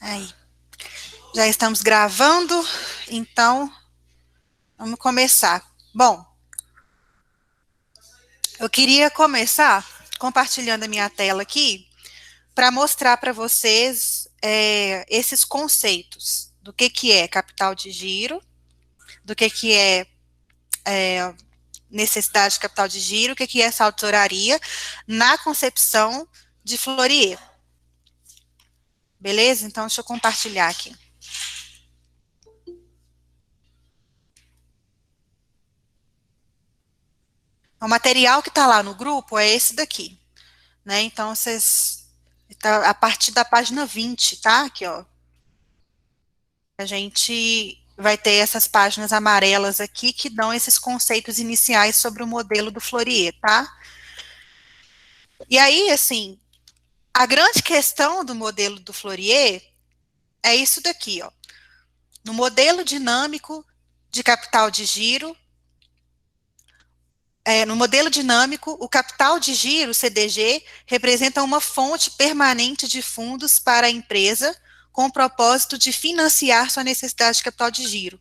Aí, já estamos gravando, então vamos começar. Bom, eu queria começar compartilhando a minha tela aqui para mostrar para vocês esses conceitos do que é capital de giro, do que é necessidade de capital de giro, o que é essa tesouraria na concepção de Fourier. Beleza? Então, deixa eu compartilhar aqui. O material que está lá no grupo é esse daqui, né? Então, vocês, tá, a partir da página 20, tá? Aqui, ó. A gente vai ter essas páginas amarelas aqui que dão esses conceitos iniciais sobre o modelo do Fourier, tá? E aí, assim, a grande questão do modelo do Fourier é isso daqui, ó. No modelo dinâmico de capital de giro, no modelo dinâmico, o capital de giro, CDG, representa uma fonte permanente de fundos para a empresa com o propósito de financiar sua necessidade de capital de giro.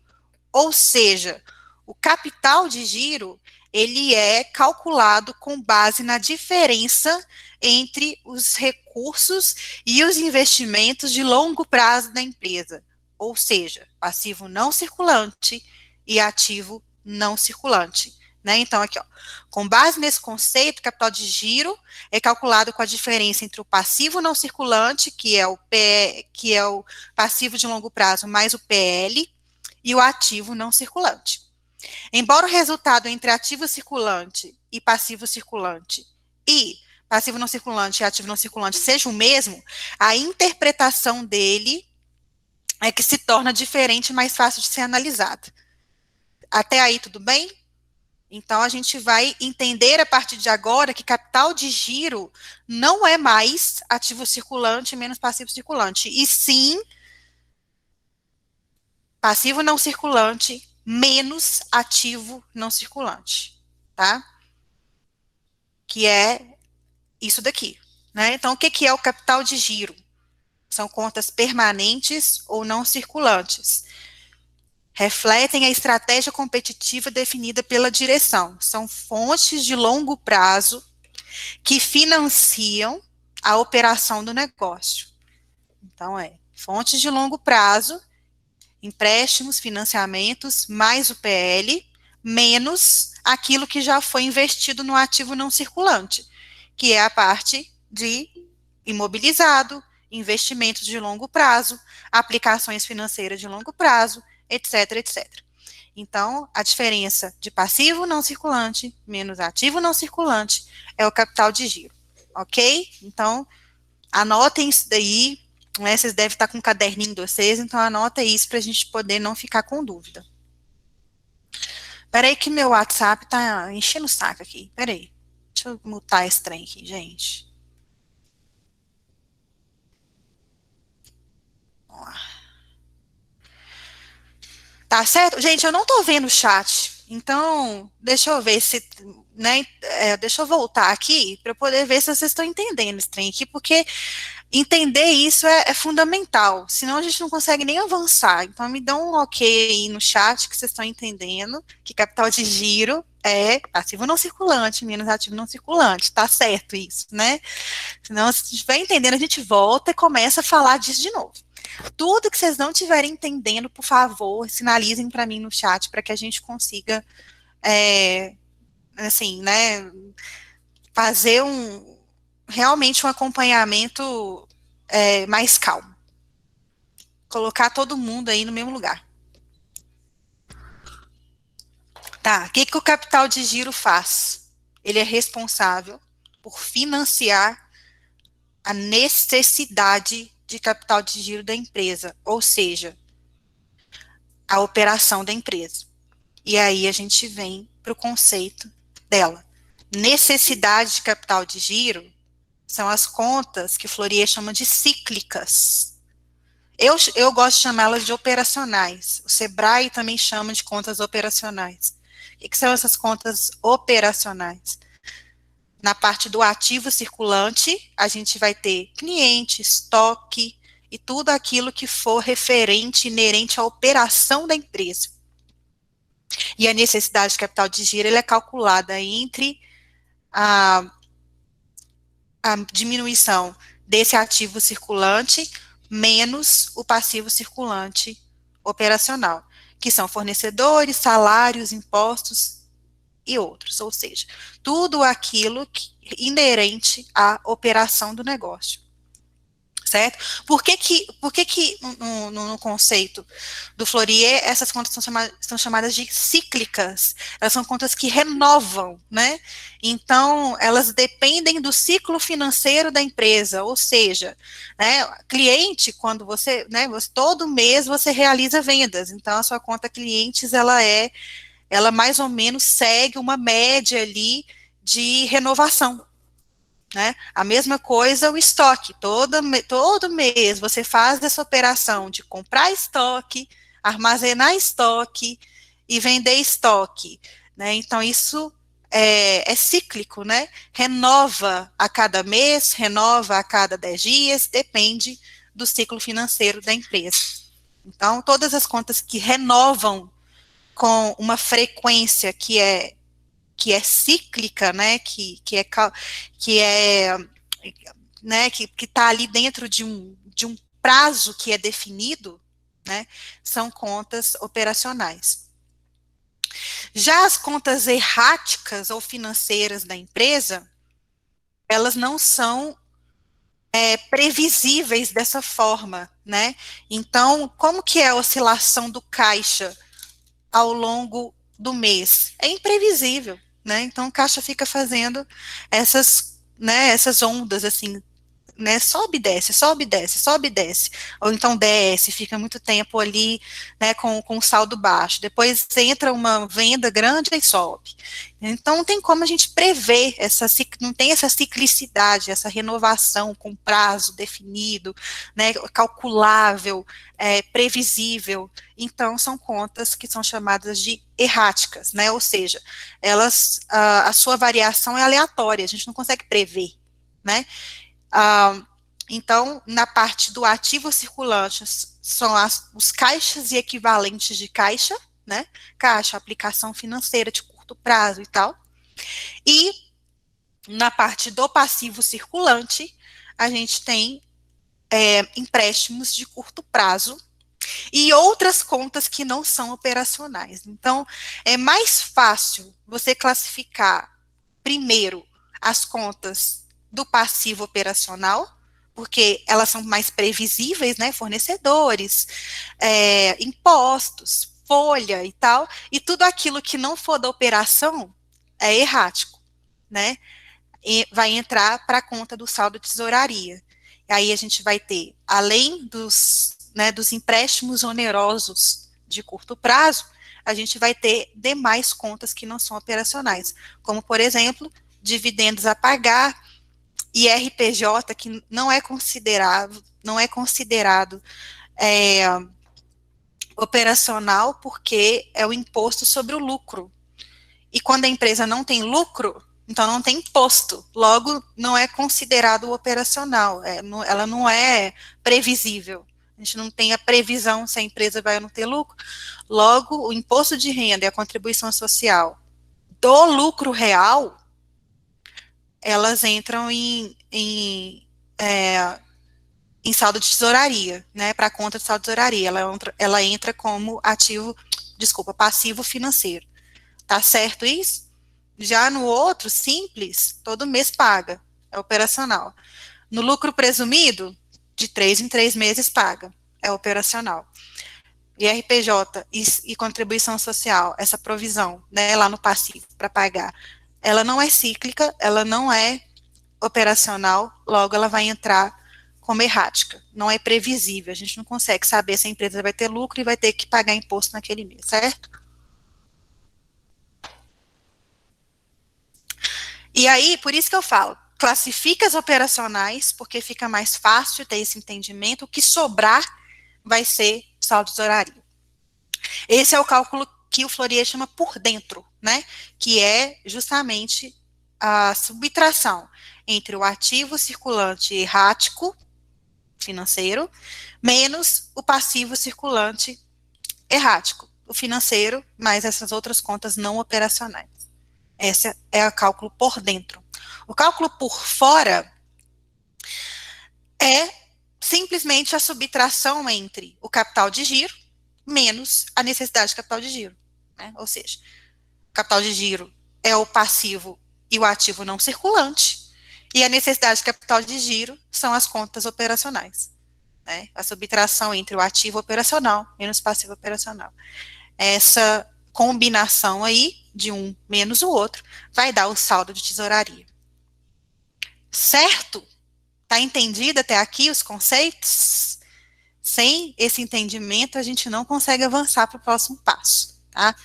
Ou seja, o capital de giro, ele é calculado com base na diferença entre os recursos e os investimentos de longo prazo da empresa. Ou seja, passivo não circulante e ativo não circulante. Né? Então, aqui, ó, com base nesse conceito, capital de giro é calculado com a diferença entre o passivo não circulante, que é o passivo de longo prazo, mais o PL, e o ativo não circulante. Embora o resultado entre ativo circulante e passivo circulante e passivo não circulante e ativo não circulante seja o mesmo, a interpretação dele é que se torna diferente e mais fácil de ser analisada. Até aí, tudo bem? Então, a gente vai entender a partir de agora que capital de giro não é mais ativo circulante menos passivo circulante, e sim passivo não circulante menos ativo não circulante, tá? Que é isso daqui, né? Então, o que é o capital de giro? São contas permanentes ou não circulantes. Refletem a estratégia competitiva definida pela direção. São fontes de longo prazo que financiam a operação do negócio. Então, fontes de longo prazo, empréstimos, financiamentos, mais o PL, menos aquilo que já foi investido no ativo não circulante, que é a parte de imobilizado, investimentos de longo prazo, aplicações financeiras de longo prazo, etc, etc. Então, a diferença de passivo não circulante menos ativo não circulante é o capital de giro, ok? Então, anotem isso daí, né? Vocês devem estar com um caderninho de vocês, então anota isso para a gente poder não ficar com dúvida. Peraí que meu WhatsApp tá enchendo o saco aqui, peraí. Deixa eu mutar esse trem aqui, gente. Vamos lá. Tá certo? Gente, eu não tô vendo o chat, então deixa eu ver se, né, deixa eu voltar aqui para eu poder ver se vocês estão entendendo esse trem aqui, porque entender isso é fundamental, senão a gente não consegue nem avançar. Então me dão um ok aí no chat que vocês estão entendendo que capital de giro é passivo não circulante menos ativo não circulante, tá certo isso, né? Senão, se estiver entendendo, a gente volta e começa a falar disso de novo. Tudo que vocês não estiverem entendendo, por favor, sinalizem para mim no chat para que a gente consiga, assim, né, fazer realmente um acompanhamento mais calmo. Colocar todo mundo aí no mesmo lugar. Tá, o que o capital de giro faz? Ele é responsável por financiar a necessidade de capital de giro da empresa, ou seja, a operação da empresa. E aí a gente vem para o conceito dela. Necessidade de capital de giro são as contas que Fourier chama de cíclicas. Eu gosto de chamá-las de operacionais. O Sebrae também chama de contas operacionais. O que são essas contas operacionais? Na parte do ativo circulante, a gente vai ter cliente, estoque, e tudo aquilo que for referente, inerente à operação da empresa. E a necessidade de capital de giro, ele é calculada entre a, a diminuição desse ativo circulante menos o passivo circulante operacional, que são fornecedores, salários, impostos e outros, ou seja, tudo aquilo inerente à operação do negócio. Certo? Por que no conceito do Fourier, essas contas são chamadas de cíclicas? Elas são contas que renovam, né? Então, elas dependem do ciclo financeiro da empresa, ou seja, né, cliente, quando você, né, todo mês você realiza vendas, então a sua conta clientes, ela mais ou menos segue uma média ali de renovação. Né? A mesma coisa o estoque, todo mês você faz essa operação de comprar estoque, armazenar estoque e vender estoque, né? Então isso é cíclico, né? Renova a cada mês, renova a cada 10 dias, depende do ciclo financeiro da empresa. Então, todas as contas que renovam com uma frequência que é cíclica, né, que está ali dentro de um prazo que é definido, né, são contas operacionais. Já as contas erráticas ou financeiras da empresa, elas não são previsíveis dessa forma, né? Então, como que é a oscilação do caixa ao longo do mês? É imprevisível, né? Então, o caixa fica fazendo essas ondas, assim, né, sobe, desce, sobe, desce, sobe, desce, ou então desce, fica muito tempo ali, né, com o saldo baixo, depois entra uma venda grande e sobe. Então, não tem como a gente prever, não tem essa ciclicidade, essa renovação com prazo definido, né, calculável, previsível. Então, são contas que são chamadas de erráticas, né, ou seja, a sua variação é aleatória, a gente não consegue prever, né. Então, na parte do ativo circulante, são os caixas e equivalentes de caixa, né? Caixa, aplicação financeira de curto prazo e tal. E na parte do passivo circulante, a gente tem empréstimos de curto prazo e outras contas que não são operacionais. Então, é mais fácil você classificar primeiro as contas do passivo operacional, porque elas são mais previsíveis, né, fornecedores, impostos, folha e tal, e tudo aquilo que não for da operação é errático, né, e vai entrar para a conta do saldo de tesouraria. E aí a gente vai ter, além dos empréstimos onerosos de curto prazo, a gente vai ter demais contas que não são operacionais, como, por exemplo, dividendos a pagar, e RPJ, que não é considerado operacional, porque é o imposto sobre o lucro. E quando a empresa não tem lucro, então não tem imposto, logo não é considerado operacional, ela não é previsível. A gente não tem a previsão se a empresa vai ou não ter lucro, logo o imposto de renda e a contribuição social do lucro real, elas entram em saldo de tesouraria, né, para a conta de saldo de tesouraria, ela entra como passivo financeiro. Tá certo isso? Já no outro, simples, todo mês paga, é operacional. No lucro presumido, de 3 em 3 meses paga, é operacional. IRPJ e contribuição social, essa provisão, né, lá no passivo para pagar, ela não é cíclica, ela não é operacional, logo ela vai entrar como errática, não é previsível, a gente não consegue saber se a empresa vai ter lucro e vai ter que pagar imposto naquele mês, certo? E aí, por isso que eu falo, classifica as operacionais, porque fica mais fácil ter esse entendimento, o que sobrar vai ser saldo de tesouraria. Esse é o cálculo que o Fourier chama por dentro, né, que é justamente a subtração entre o ativo circulante errático financeiro, menos o passivo circulante errático, o financeiro, mais essas outras contas não operacionais. Esse é o cálculo por dentro. O cálculo por fora é simplesmente a subtração entre o capital de giro menos a necessidade de capital de giro, né? Ou seja, o capital de giro é o passivo e o ativo não circulante, e a necessidade de capital de giro são as contas operacionais, né? A subtração entre o ativo operacional menos o passivo operacional. Essa combinação aí, de um menos o outro, vai dar o saldo de tesouraria. Certo? Tá entendido até aqui os conceitos? Sem esse entendimento, a gente não consegue avançar para o próximo passo, tá?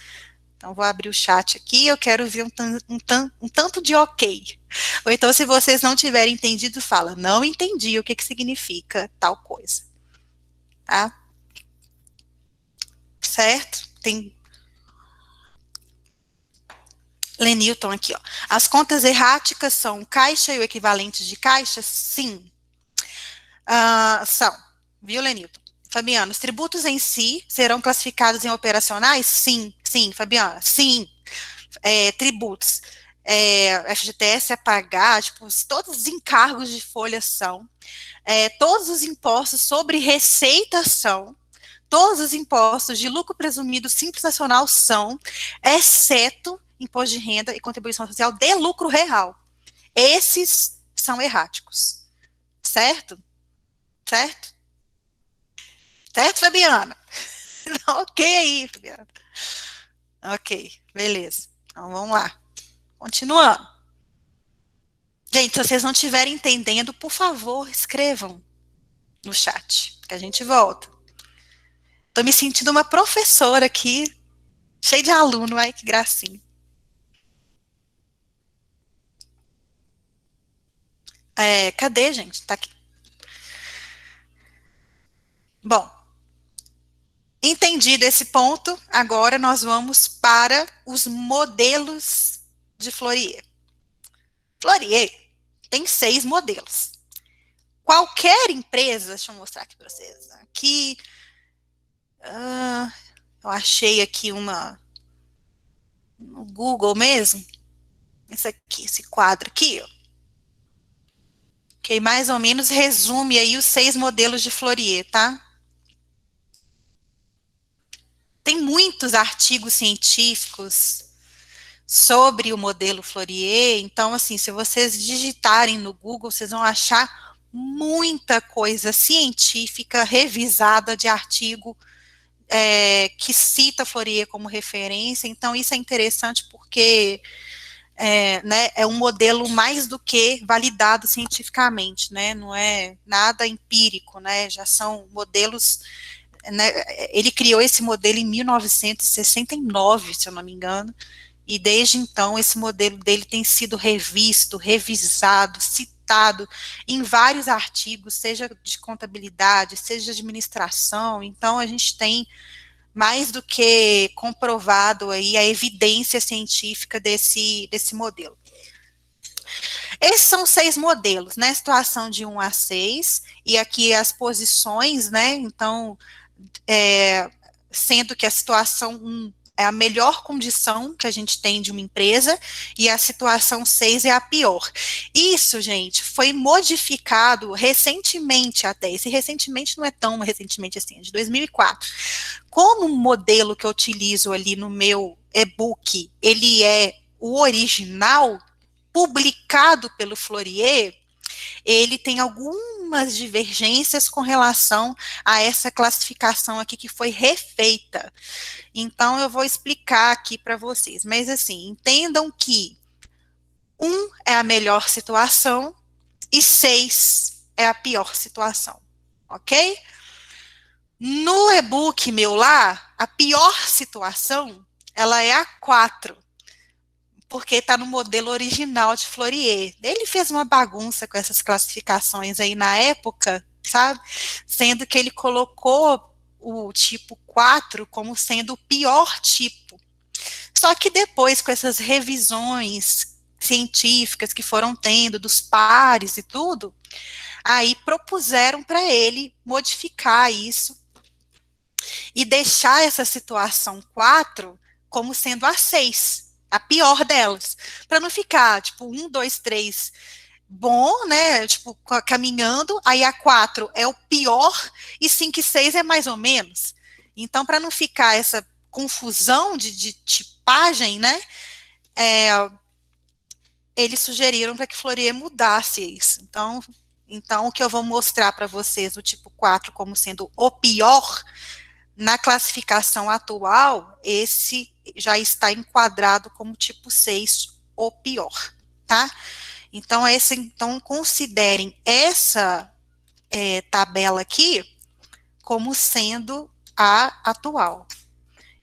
Então, vou abrir o chat aqui, eu quero ver um tanto de ok. Ou então, se vocês não tiverem entendido, fala, não entendi o que significa tal coisa. Tá? Certo? Tem Lenilton aqui, ó. As contas erráticas são caixa e o equivalente de caixa? Sim. São. Viu, Lenilton? Fabiana, os tributos em si serão classificados em operacionais? Sim. Sim, Fabiana. Sim. Tributos. FGTS é pagar, tipo, todos os encargos de folha são. Todos os impostos sobre receita são. Todos os impostos de lucro presumido simples nacional são, exceto imposto de renda e contribuição social de lucro real. Esses são erráticos. Certo? Certo? Certo, Fabiana? Ok aí, Fabiana. Ok, beleza. Então, vamos lá. Continuando. Gente, se vocês não estiverem entendendo, por favor, escrevam no chat, que a gente volta. Tô me sentindo uma professora aqui, cheia de aluno, ai que gracinha. Cadê, gente? Tá aqui. Bom, entendido esse ponto, agora nós vamos para os modelos de Fourier. Fourier tem 6 modelos. Qualquer empresa, deixa eu mostrar aqui para vocês. Aqui, eu achei aqui uma no Google mesmo. Esse quadro aqui, ó. Que mais ou menos resume aí os 6 modelos de Fourier, tá? Tem muitos artigos científicos sobre o modelo Fourier, então, assim, se vocês digitarem no Google, vocês vão achar muita coisa científica revisada de artigo que cita Fourier como referência, então isso é interessante porque né, é um modelo mais do que validado cientificamente, né, não é nada empírico, né, já são modelos, né, ele criou esse modelo em 1969, se eu não me engano, e desde então esse modelo dele tem sido revisto, revisado, citado em vários artigos, seja de contabilidade, seja de administração, então a gente tem mais do que comprovado aí a evidência científica desse modelo. Esses são 6 modelos, né, situação de 1 a 6, e aqui as posições, né, então, sendo que a situação 1 é a melhor condição que a gente tem de uma empresa, e a situação 6 é a pior. Isso, gente, foi modificado recentemente até, esse recentemente não é tão recentemente assim, é de 2004. Como o modelo que eu utilizo ali no meu e-book, ele é o original, publicado pelo Fourier, ele tem algumas divergências com relação a essa classificação aqui que foi refeita. Então, eu vou explicar aqui para vocês. Mas, assim, entendam que 1 é a melhor situação e 6 é a pior situação, ok? No e-book meu lá, a pior situação, ela é a 4, porque está no modelo original de Fourier. Ele fez uma bagunça com essas classificações aí na época, sabe? Sendo que ele colocou o tipo 4 como sendo o pior tipo. Só que depois, com essas revisões científicas que foram tendo, dos pares e tudo, Aí propuseram para ele modificar isso e deixar essa situação 4 como sendo a 6, a pior delas, para não ficar tipo 1, 2, 3 bom, né? Tipo, caminhando, aí a 4 é o pior e 5 e 6 é mais ou menos. Então, para não ficar essa confusão de tipagem, né? É, eles sugeriram para que Fourier mudasse isso. Então, o que eu vou mostrar para vocês, o tipo 4 como sendo o pior, na classificação atual, esse já está enquadrado como tipo 6, o pior, tá? Então considerem essa tabela aqui como sendo a atual.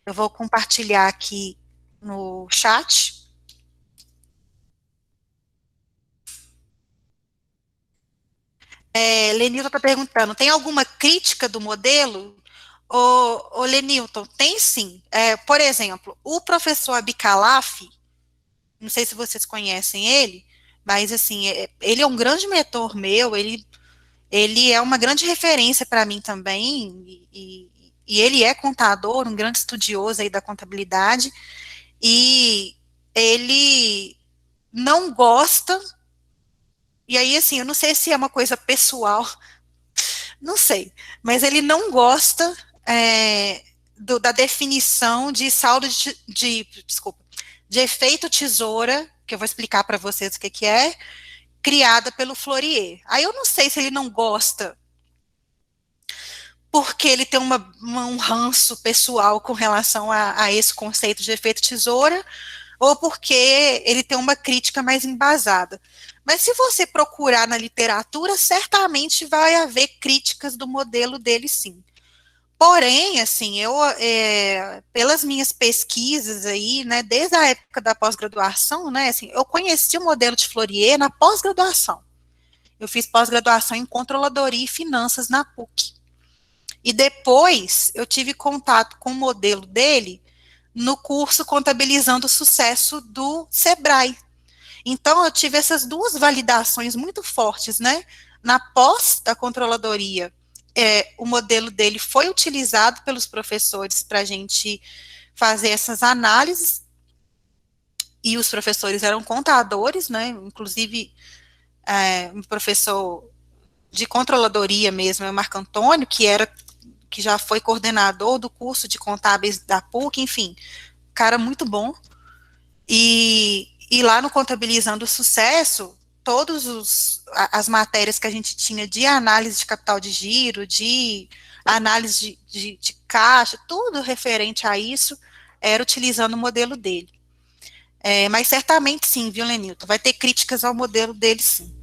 Eu vou compartilhar aqui no chat. Lenilton está perguntando, tem alguma crítica do modelo? Lenilton, tem sim. Por exemplo, o professor Abicalaf, não sei se vocês conhecem ele, mas assim, ele é um grande mentor meu, ele é uma grande referência para mim também, e ele é contador, um grande estudioso aí da contabilidade, e ele não gosta, e aí assim, eu não sei se é uma coisa pessoal, não sei, mas ele não gosta da definição de saldo desculpa, de efeito tesoura, que eu vou explicar para vocês o que é, criada pelo Fourier. Aí eu não sei se ele não gosta porque ele tem um ranço pessoal com relação a esse conceito de efeito tesoura, ou porque ele tem uma crítica mais embasada. Mas se você procurar na literatura, certamente vai haver críticas do modelo dele, sim. Porém, assim, pelas minhas pesquisas aí, né, desde a época da pós-graduação, né, assim, eu conheci o modelo de Fourier na pós-graduação. Eu fiz pós-graduação em controladoria e finanças na PUC. E depois eu tive contato com o modelo dele no curso Contabilizando o Sucesso do Sebrae. Então eu tive essas duas validações muito fortes, né? Na pós da controladoria, o modelo dele foi utilizado pelos professores para a gente fazer essas análises, e os professores eram contadores, né? Inclusive, um professor de controladoria mesmo, é o Marco Antônio, que já foi coordenador do curso de contábeis da PUC, enfim, cara muito bom. E lá no Contabilizando o Sucesso, as matérias que a gente tinha de análise de capital de giro, de análise de caixa, tudo referente a isso, era utilizando o modelo dele. Mas certamente sim, viu, Lenilton? Vai ter críticas ao modelo dele, sim.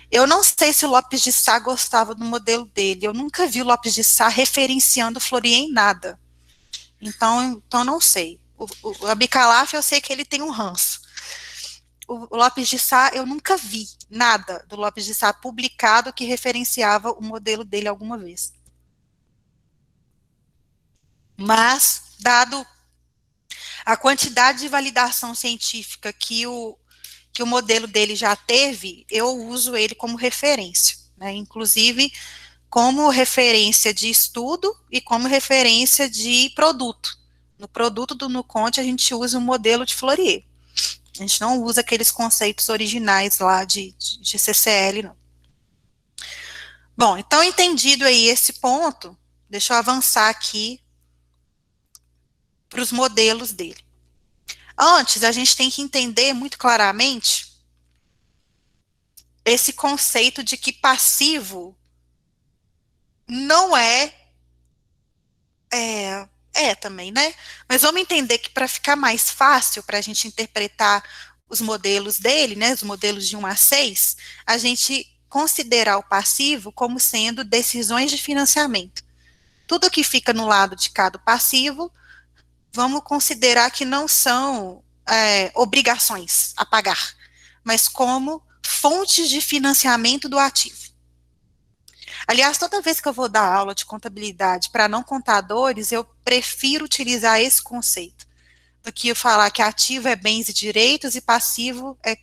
Eu não sei se o Lopes de Sá gostava do modelo dele. Eu nunca vi o Lopes de Sá referenciando o Fourier em nada. Então não sei. O Abicalaf, eu sei que ele tem um ranço. O Lopes de Sá, eu nunca vi nada do Lopes de Sá publicado que referenciava o modelo dele alguma vez. Mas, dado a quantidade de validação científica que o modelo dele já teve, eu uso ele como referência, né? Inclusive como referência de estudo e como referência de produto. No produto do Nuconte, a gente usa o modelo de Fourier. A gente não usa aqueles conceitos originais lá de CCL, não. Bom, então, entendido aí esse ponto, deixa eu avançar aqui para os modelos dele. Antes, a gente tem que entender muito claramente esse conceito de que passivo não também, né? Mas vamos entender que para ficar mais fácil para a gente interpretar os modelos dele, né, os modelos de 1 a 6, a gente considerar o passivo como sendo decisões de financiamento. Tudo que fica no lado de cá do passivo, vamos considerar que não são obrigações a pagar, mas como fontes de financiamento do ativo. Aliás, toda vez que eu vou dar aula de contabilidade para não contadores, eu prefiro utilizar esse conceito do que eu falar que ativo é bens e direitos e passivo é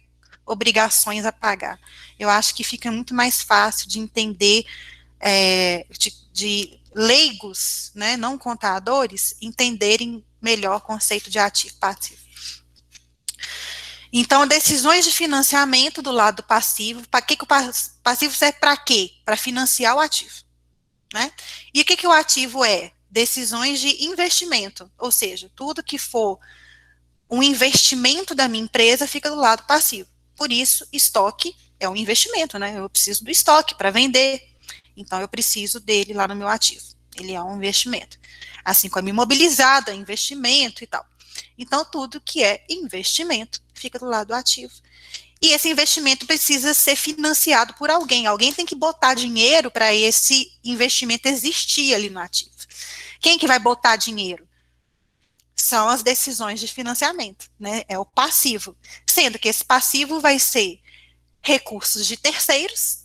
obrigações a pagar. Eu acho que fica muito mais fácil de entender, de leigos, né, não contadores, entenderem melhor o conceito de ativo e passivo. Então, decisões de financiamento do lado passivo, para que o passivo serve para quê? Para financiar o ativo, né? E o que o ativo é? Decisões de investimento, ou seja, tudo que for um investimento da minha empresa fica do lado passivo. Por isso, estoque é um investimento, né? Eu preciso do estoque para vender, então eu preciso dele lá no meu ativo. Ele é um investimento. Assim como imobilizado é investimento e tal. Então, tudo que é investimento fica do lado ativo. E esse investimento precisa ser financiado por alguém. Alguém tem que botar dinheiro para esse investimento existir ali no ativo. Quem que vai botar dinheiro? São as decisões de financiamento, né? É o passivo. Sendo que esse passivo vai ser recursos de terceiros,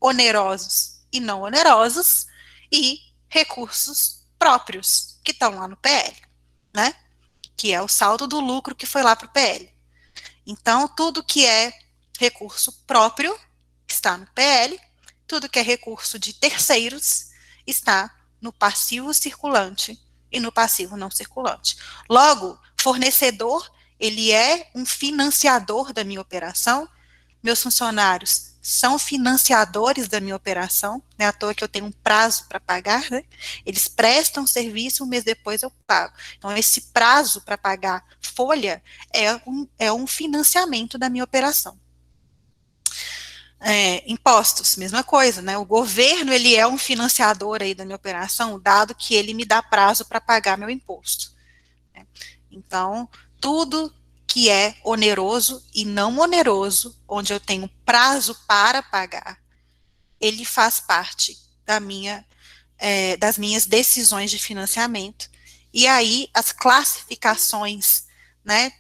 onerosos e não onerosos, e recursos próprios, que estão lá no PL, né? Que é o saldo do lucro que foi lá para o PL. Então, tudo que é recurso próprio está no PL, tudo que é recurso de terceiros está no passivo circulante e no passivo não circulante. Logo, fornecedor, ele é um financiador da minha operação, meus funcionários são financiadores da minha operação, não é à toa que eu tenho um prazo para pagar, né? Eles prestam serviço, um mês depois eu pago. Então, esse prazo para pagar folha é um financiamento da minha operação. Impostos, mesma coisa, né? O governo, ele é um financiador aí da minha operação, dado que ele me dá prazo para pagar meu imposto, né? Então, tudo que é oneroso e não oneroso, onde eu tenho prazo para pagar, ele faz parte das minhas decisões de financiamento. E aí, as classificações, né,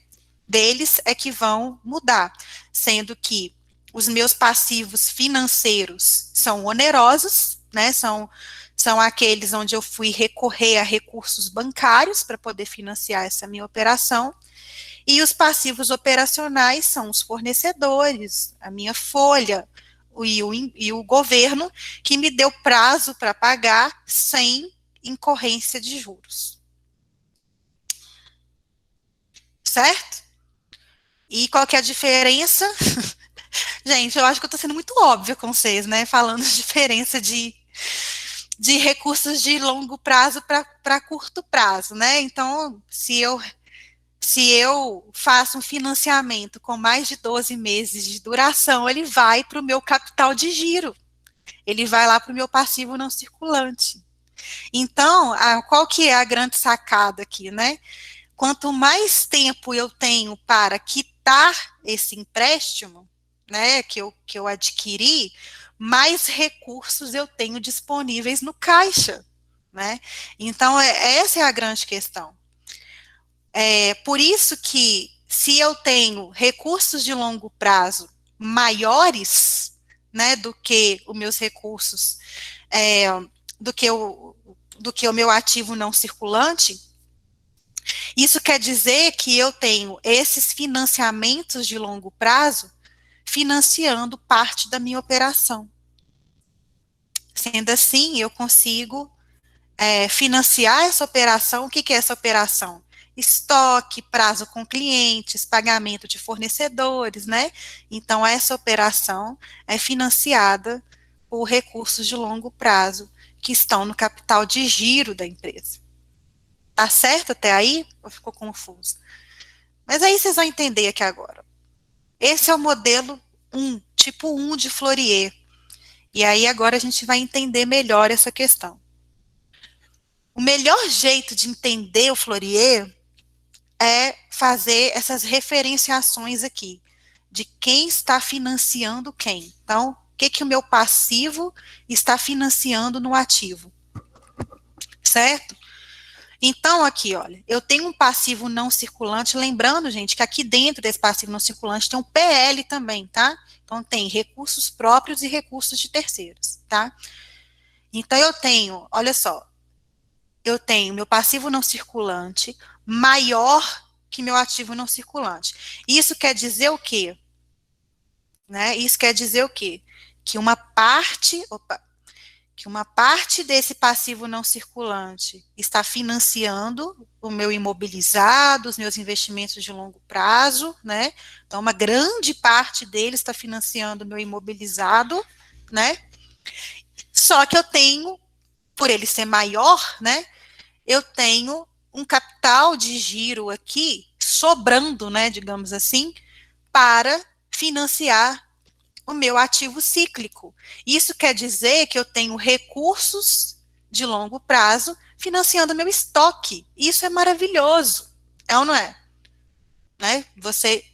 deles é que vão mudar, sendo que os meus passivos financeiros são onerosos, né, são aqueles onde eu fui recorrer a recursos bancários para poder financiar essa minha operação, e os passivos operacionais são os fornecedores, a minha folha, e o governo, que me deu prazo para pagar sem incorrência de juros. Certo? E qual que é a diferença? Gente, eu acho que eu estou sendo muito óbvia com vocês, né? Falando de diferença de recursos de longo prazo para curto prazo, né? Então, se eu faço um financiamento com mais de 12 meses de duração, ele vai para o meu capital de giro. Ele vai lá para o meu passivo não circulante. Então, qual que é a grande sacada aqui, né? Quanto mais tempo eu tenho para quitar esse empréstimo, né, que eu adquiri, mais recursos eu tenho disponíveis no caixa, né? Então, essa é a grande questão. Por isso que, se eu tenho recursos de longo prazo maiores, né, do que os meus recursos, do que o meu ativo não circulante, isso quer dizer que eu tenho esses financiamentos de longo prazo financiando parte da minha operação. Sendo assim, eu consigo financiar essa operação. O que é essa operação? Estoque, prazo com clientes, pagamento de fornecedores, né? Então, essa operação é financiada por recursos de longo prazo que estão no capital de giro da empresa. Tá certo até aí? Ou ficou confuso? Mas aí vocês vão entender aqui agora. Esse é o modelo 1, tipo 1 de Fourier. E aí agora a gente vai entender melhor essa questão. O melhor jeito de entender o Fourier é fazer essas referenciações aqui, de quem está financiando quem. Então, o que o meu passivo está financiando no ativo? Certo? Então, aqui, olha, eu tenho um passivo não circulante, lembrando, gente, que aqui dentro desse passivo não circulante tem um PL também, tá? Então, tem recursos próprios e recursos de terceiros, tá? Então, eu tenho, olha só, eu tenho meu passivo não circulante maior que meu ativo não circulante. Isso quer dizer o quê? né? Isso quer dizer o quê? Que uma parte, que uma parte desse passivo não circulante está financiando o meu imobilizado, os meus investimentos de longo prazo, né? Então, uma grande parte dele está financiando o meu imobilizado, né? Só que eu tenho, por ele ser maior, né? Eu tenho um capital de giro aqui sobrando, né? Digamos assim, para financiar o meu ativo cíclico. Isso quer dizer que eu tenho recursos de longo prazo financiando meu estoque. Isso é maravilhoso, é ou não é? Né? Você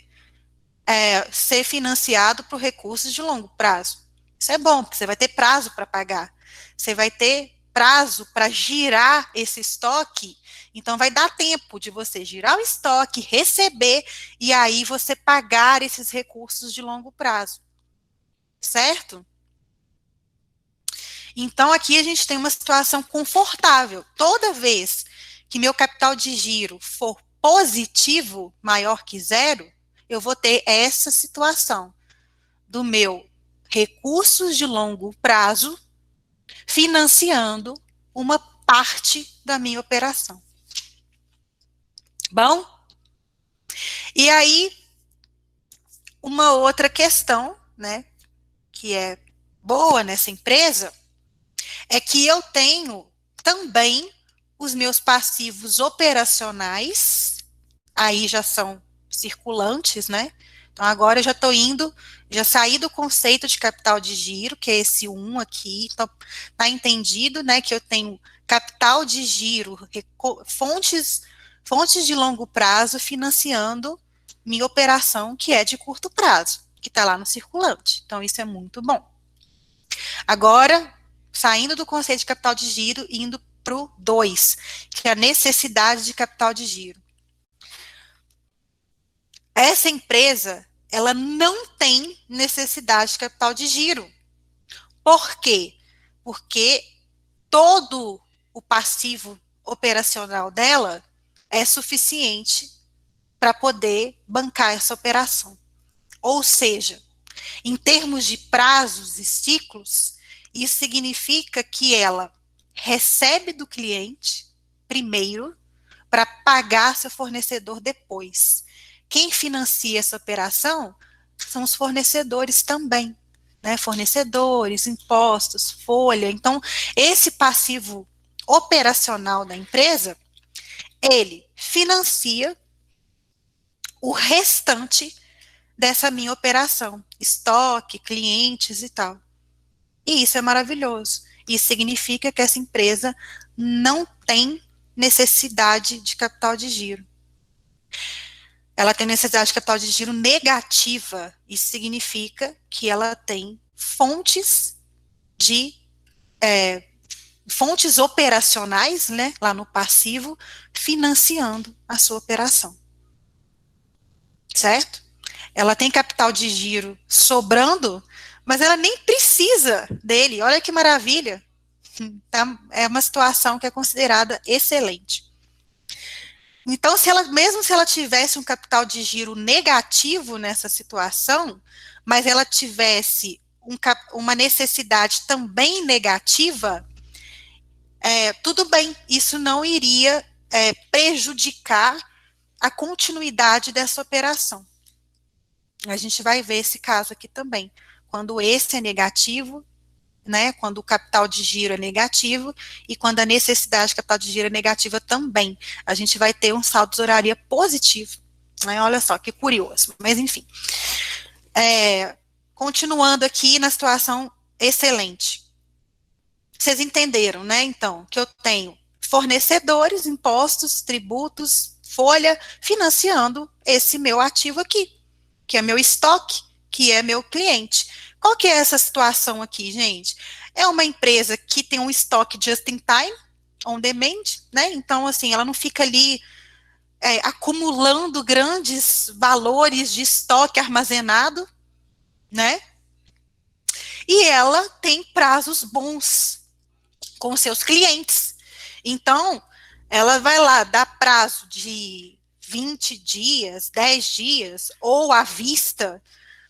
ser financiado por recursos de longo prazo. Isso é bom, porque você vai ter prazo para pagar. Você vai ter prazo para girar esse estoque. Então, vai dar tempo de você girar o estoque, receber, e aí você pagar esses recursos de longo prazo. Certo? Então, aqui a gente tem uma situação confortável. Toda vez que meu capital de giro for positivo, maior que zero, eu vou ter essa situação do meu recursos de longo prazo financiando uma parte da minha operação. Bom? E aí, uma outra questão, né, que é boa nessa empresa, é que eu tenho também os meus passivos operacionais, aí já são circulantes, né? Então, agora eu já estou indo, já saí do conceito de capital de giro, que é esse um aqui, então, tá entendido, né, que eu tenho capital de giro, fontes de longo prazo financiando minha operação, que é de curto prazo, que está lá no circulante. Então, isso é muito bom. Agora, saindo do conceito de capital de giro e indo para o 2, que é a necessidade de capital de giro. Essa empresa, ela não tem necessidade de capital de giro. Por quê? Porque todo o passivo operacional dela é suficiente para poder bancar essa operação. Ou seja, em termos de prazos e ciclos, isso significa que ela recebe do cliente primeiro para pagar seu fornecedor depois. Quem financia essa operação são os fornecedores também, né? Fornecedores, impostos, folha. Então, esse passivo operacional da empresa, ele financia o restante dessa minha operação, estoque, clientes e tal. E isso é maravilhoso. Isso significa que essa empresa não tem necessidade de capital de giro. Ela tem necessidade de capital de giro negativa. Isso significa que ela tem de fontes operacionais, né, lá no passivo, financiando a sua operação. Certo? Ela tem capital de giro sobrando, mas ela nem precisa dele. Olha que maravilha. Tá? É uma situação que é considerada excelente. Então, mesmo se ela tivesse um capital de giro negativo nessa situação, mas ela tivesse uma necessidade também negativa, tudo bem, isso não iria prejudicar a continuidade dessa operação. A gente vai ver esse caso aqui também. Quando esse é negativo, né, quando o capital de giro é negativo e quando a necessidade de capital de giro é negativa também, a gente vai ter um saldo de tesouraria positivo, né, olha só, que curioso, mas enfim. Continuando aqui na situação excelente. Vocês entenderam, né, então, que eu tenho fornecedores, impostos, tributos, folha, financiando esse meu ativo aqui, que é meu estoque, que é meu cliente. Qual que é essa situação aqui, gente? É uma empresa que tem um estoque just in time, on demand, né? Então, assim, ela não fica ali acumulando grandes valores de estoque armazenado, né? E ela tem prazos bons com seus clientes. Então, ela vai lá dar prazo de 20 dias, 10 dias, ou à vista,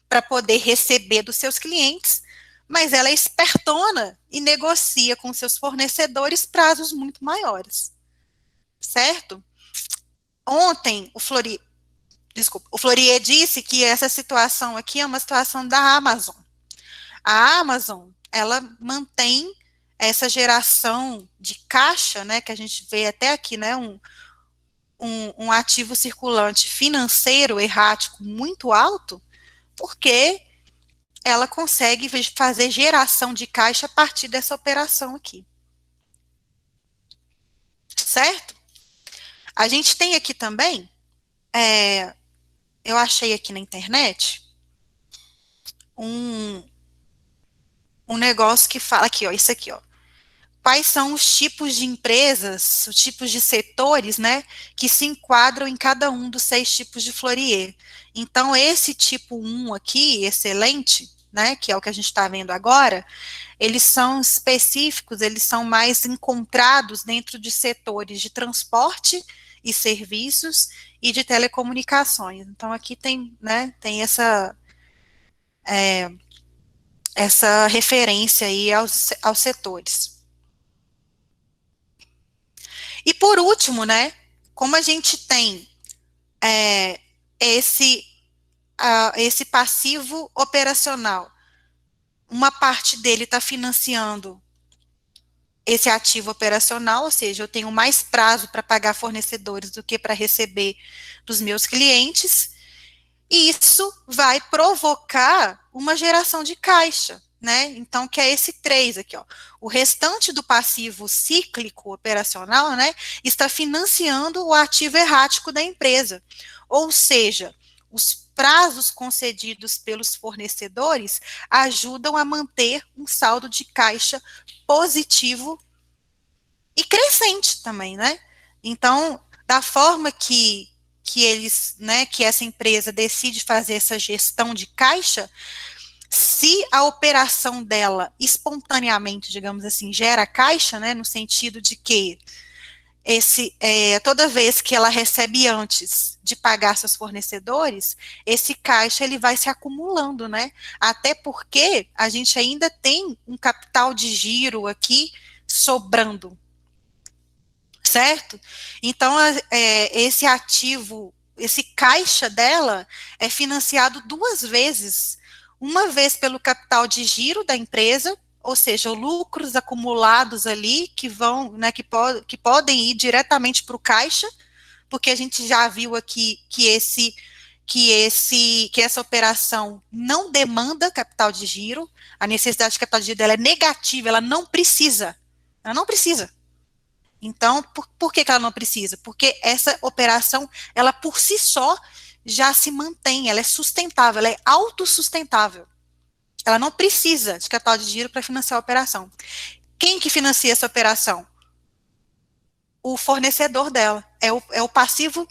para poder receber dos seus clientes, mas ela é espertona e negocia com seus fornecedores prazos muito maiores, certo? Ontem, o Florier disse que essa situação aqui é uma situação da Amazon. A Amazon, ela mantém essa geração de caixa, né, que a gente vê até aqui, né, um ativo circulante financeiro errático muito alto, porque ela consegue fazer geração de caixa a partir dessa operação aqui. Certo? A gente tem aqui também, eu achei aqui na internet, um negócio que fala aqui, ó, isso aqui, ó. Quais são os tipos de empresas, os tipos de setores, né, que se enquadram em cada um dos 6 tipos de Fourier. Então, esse tipo 1 aqui, excelente, né, que é o que a gente está vendo agora, eles são específicos, eles são mais encontrados dentro de setores de transporte e serviços e de telecomunicações. Então, aqui tem, né, tem essa referência aí aos setores. E por último, né, como a gente tem esse passivo operacional, uma parte dele está financiando esse ativo operacional, ou seja, eu tenho mais prazo para pagar fornecedores do que para receber dos meus clientes, e isso vai provocar uma geração de caixa, né? Então, que é esse 3 aqui, ó. O restante do passivo cíclico operacional, né, está financiando o ativo errático da empresa. Ou seja, os prazos concedidos pelos fornecedores ajudam a manter um saldo de caixa positivo e crescente também, né? Então, da forma que eles, né, que essa empresa decide fazer essa gestão de caixa, se a operação dela espontaneamente, digamos assim, gera caixa, né, no sentido de que toda vez que ela recebe antes de pagar seus fornecedores, esse caixa ele vai se acumulando, né? Até porque a gente ainda tem um capital de giro aqui sobrando, certo? Então, esse ativo, esse caixa dela é financiado 2 vezes. Uma vez pelo capital de giro da empresa, ou seja, lucros acumulados ali que vão, né, que podem ir diretamente para o caixa, porque a gente já viu aqui que essa operação não demanda capital de giro, a necessidade de capital de giro dela é negativa, ela não precisa. Ela não precisa. Então, por que ela não precisa? Porque essa operação, ela por si só já se mantém, ela é sustentável, ela é autossustentável. Ela não precisa de capital de giro para financiar a operação. Quem que financia essa operação? O fornecedor dela. É o passivo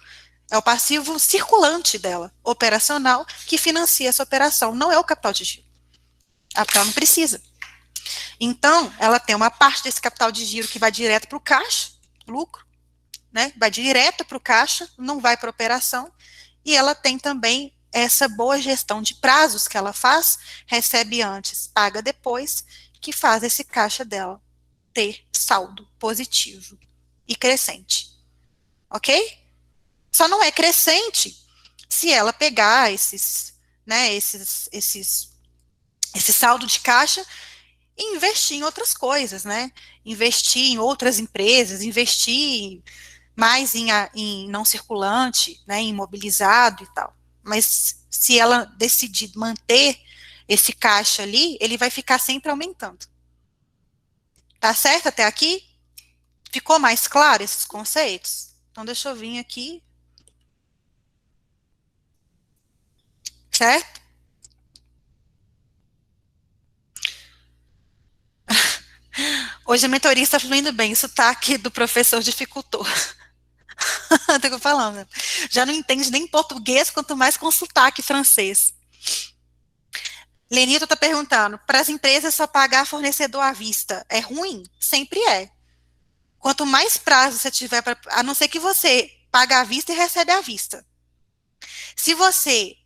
circulante dela, operacional, que financia essa operação. Não é o capital de giro. Ela não precisa. Então, ela tem uma parte desse capital de giro que vai direto para o caixa, lucro, né? Vai direto para o caixa, não vai para a operação, e ela tem também essa boa gestão de prazos que ela faz, recebe antes, paga depois, que faz esse caixa dela ter saldo positivo e crescente. Ok? Só não é crescente se ela pegar esse saldo de caixa e investir em outras coisas, né? Investir em outras empresas, investir mais em não circulante, né, em imobilizado e tal. Mas se ela decidir manter esse caixa ali, ele vai ficar sempre aumentando. Tá certo até aqui? Ficou mais claro esses conceitos? Então, deixa eu vir aqui. Certo? Hoje a mentoria está fluindo bem, o sotaque do professor dificultou. Estou falando. Já não entende nem português, quanto mais com sotaque francês. Lenito está perguntando, para as empresas só pagar fornecedor à vista é ruim? Sempre é. Quanto mais prazo você tiver, a não ser que você pague à vista e recebe à vista. Se você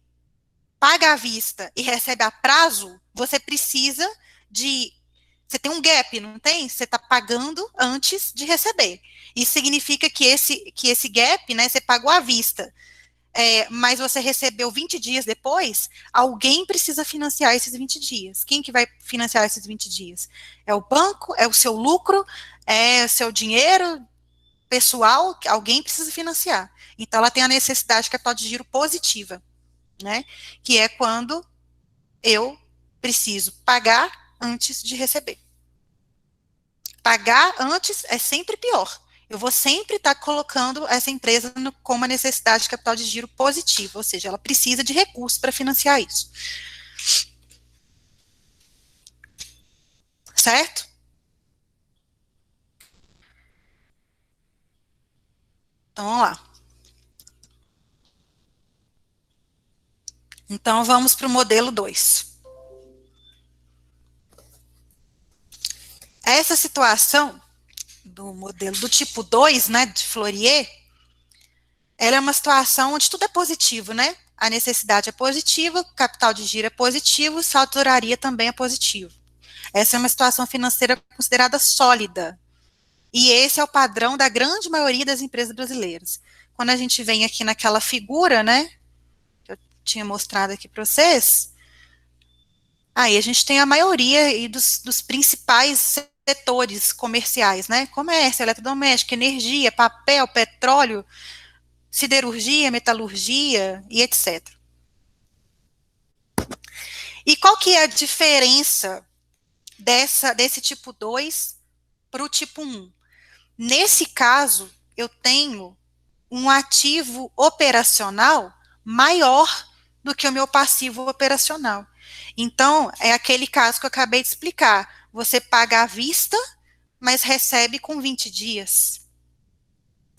paga à vista e recebe a prazo, você precisa de... Você tem um gap, não tem? Você está pagando antes de receber. Isso significa que esse gap, né, você pagou à vista, mas você recebeu 20 dias depois, alguém precisa financiar esses 20 dias. Quem que vai financiar esses 20 dias? É o banco? É o seu lucro? É o seu dinheiro pessoal? Alguém precisa financiar. Então, ela tem a necessidade de capital de giro positiva, né? Que é quando eu preciso pagar antes de receber. Pagar antes é sempre pior. Eu vou sempre estar colocando essa empresa com uma necessidade de capital de giro positivo, ou seja, ela precisa de recursos para financiar isso. Certo? Então, vamos lá. Então, vamos para o modelo 2. Essa situação do modelo do tipo 2, né, de Fourier, ela é uma situação onde tudo é positivo, né? A necessidade é positiva, o capital de giro é positivo, o saldo de tesouraria também é positivo. Essa é uma situação financeira considerada sólida. E esse é o padrão da grande maioria das empresas brasileiras. Quando a gente vem aqui naquela figura, né, que eu tinha mostrado aqui para vocês, aí a gente tem a maioria aí dos principais setores comerciais, né, comércio, eletrodoméstico, energia, papel, petróleo, siderurgia, metalurgia e etc. E qual que é a diferença desse tipo 2 para o tipo 1? Nesse caso, eu tenho um ativo operacional maior do que o meu passivo operacional. Então, é aquele caso que eu acabei de explicar. Você paga à vista, mas recebe com 20 dias.